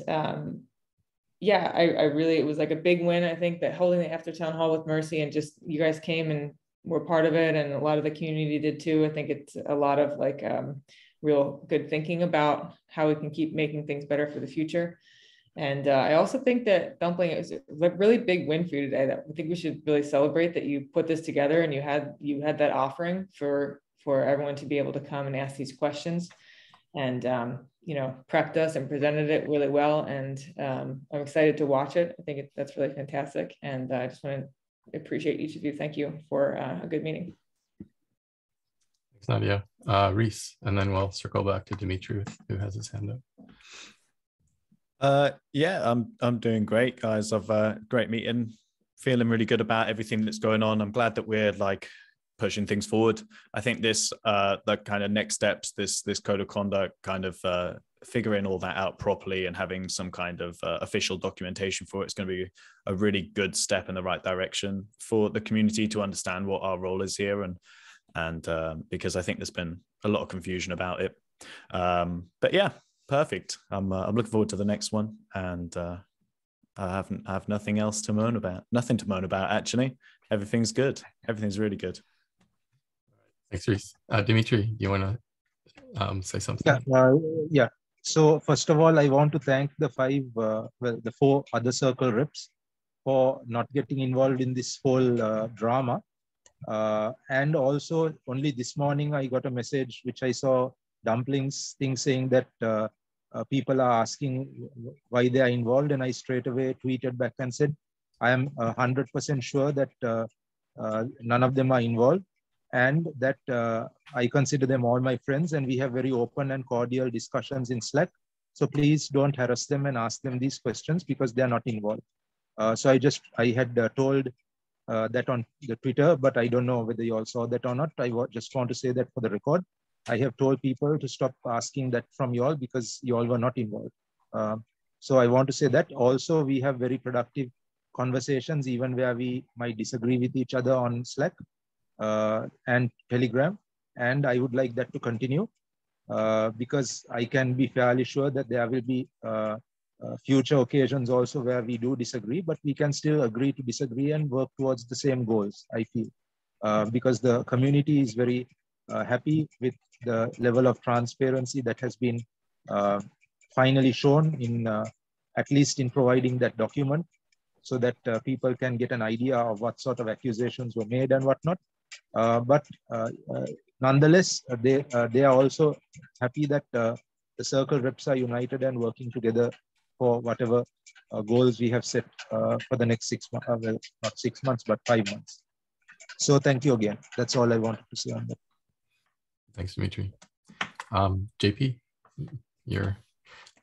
yeah, I really, it was like a big win. I think that holding the after town hall with Mercy, and just you guys came and were part of it, and a lot of the community did too. I think it's a lot of like real good thinking about how we can keep making things better for the future. And I also think that Dumpling is a really big win for you today. That I think we should really celebrate that you put this together, and you had that offering for everyone to be able to come and ask these questions, and prepped us and presented it really well. And I'm excited to watch it. I think that's really fantastic. And I just want to appreciate each of you. Thank you for a good meeting. Thanks, Nadia. Rhys, and then we'll circle back to Dimitri, who has his hand up. Yeah, I'm doing great, guys. I've a great meeting, feeling really good about everything that's going on. I'm glad that we're like pushing things forward. I think this the kind of next steps, this code of conduct, kind of figuring all that out properly and having some kind of official documentation for it's going to be a really good step in the right direction for the community to understand what our role is here, and because I think there's been a lot of confusion about it. But yeah, perfect. I'm looking forward to the next one, and I have nothing else to moan about. Nothing to moan about, actually. Everything's good. Everything's really good. Thanks, Rhys. Dimitri, you want to say something? Yeah. So first of all, I want to thank the the 4 other circle reps for not getting involved in this whole drama. And also, only this morning I got a message which I saw Dumpling's thing saying that people are asking why they are involved, and I straight away tweeted back and said, I am 100% sure that none of them are involved, and that I consider them all my friends, and we have very open and cordial discussions in Slack. So please don't harass them and ask them these questions because they are not involved. So I had told that on the Twitter, but I don't know whether you all saw that or not. I just want to say that for the record. I have told people to stop asking that from you all because you all were not involved. So I want to say that. Also, we have very productive conversations, even where we might disagree with each other on Slack and Telegram. And I would like that to continue because I can be fairly sure that there will be future occasions also where we do disagree, but we can still agree to disagree and work towards the same goals, I feel. Because the community is very happy with the level of transparency that has been finally shown in, at least in providing that document, so that people can get an idea of what sort of accusations were made and whatnot. But nonetheless, they are also happy that the circle reps are united and working together for whatever goals we have set for the next 6 months, well, not 6 months, but 5 months. So thank you again. That's all I wanted to say on that. Thanks, Dimitri. JP, you're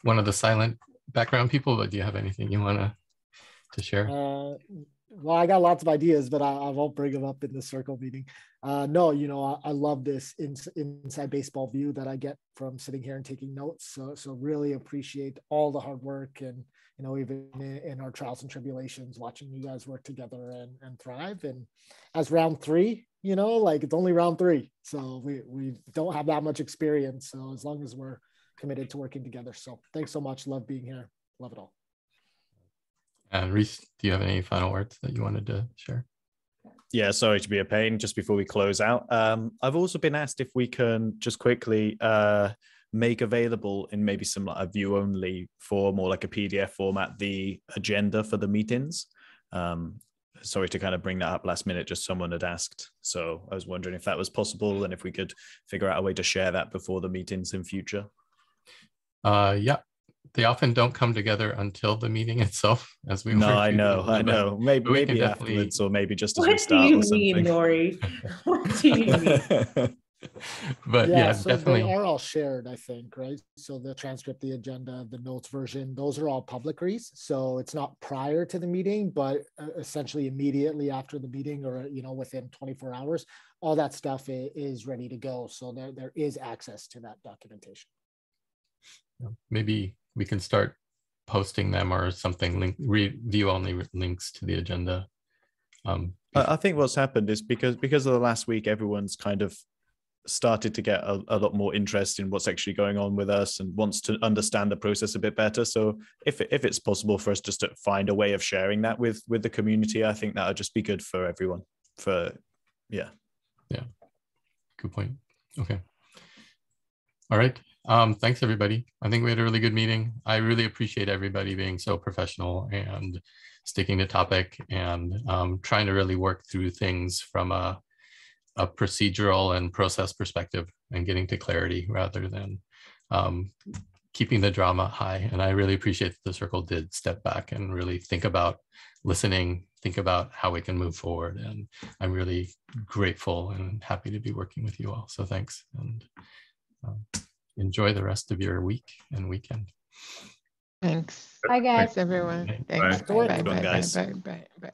one of the silent background people, but do you have anything you want to share? Well, I got lots of ideas, but I won't bring them up in the circle meeting. No, you know, I love this inside baseball view that I get from sitting here and taking notes. So really appreciate all the hard work and, you know, even in our trials and tribulations, watching you guys work together and thrive. And as round 3, you know, like it's only round 3. So we don't have that much experience. So as long as we're committed to working together. So thanks so much. Love being here. Love it all. And Rhys, do you have any final words that you wanted to share? Yeah, sorry to be a pain just before we close out. I've also been asked if we can just quickly make available in maybe some like a view only form or like a PDF format, the agenda for the meetings. Sorry to kind of bring that up last minute, just someone had asked. So I was wondering if that was possible and if we could figure out a way to share that before the meetings in future. Yeah. They often don't come together until the meeting itself, as we. No, I know. Maybe afterwards, or maybe just as we start. What do you mean, Nori? What do you mean? But yeah, so definitely. They are all shared, I think, right? So the transcript, the agenda, the notes version, those are all public, Rhys. So it's not prior to the meeting, but essentially immediately after the meeting, or you know, within 24 hours, all that stuff is ready to go. So there is access to that documentation. Maybe we can start posting them or something, view only links to the agenda. I think what's happened is because of the last week, everyone's kind of started to get a lot more interest in what's actually going on with us and wants to understand the process a bit better. So if it's possible for us just to find a way of sharing that with the community, I think that would just be good for everyone. Yeah. Good point. Okay. All right. Thanks, everybody. I think we had a really good meeting. I really appreciate everybody being so professional and sticking to topic and trying to really work through things from a procedural and process perspective and getting to clarity rather than keeping the drama high. And I really appreciate that the circle did step back and really think about listening, think about how we can move forward. And I'm really grateful and happy to be working with you all. So thanks. And enjoy the rest of your week and weekend. Thanks. Bye, guys. Thanks, everyone. Thanks. Bye. Bye. Bye, guys. Bye.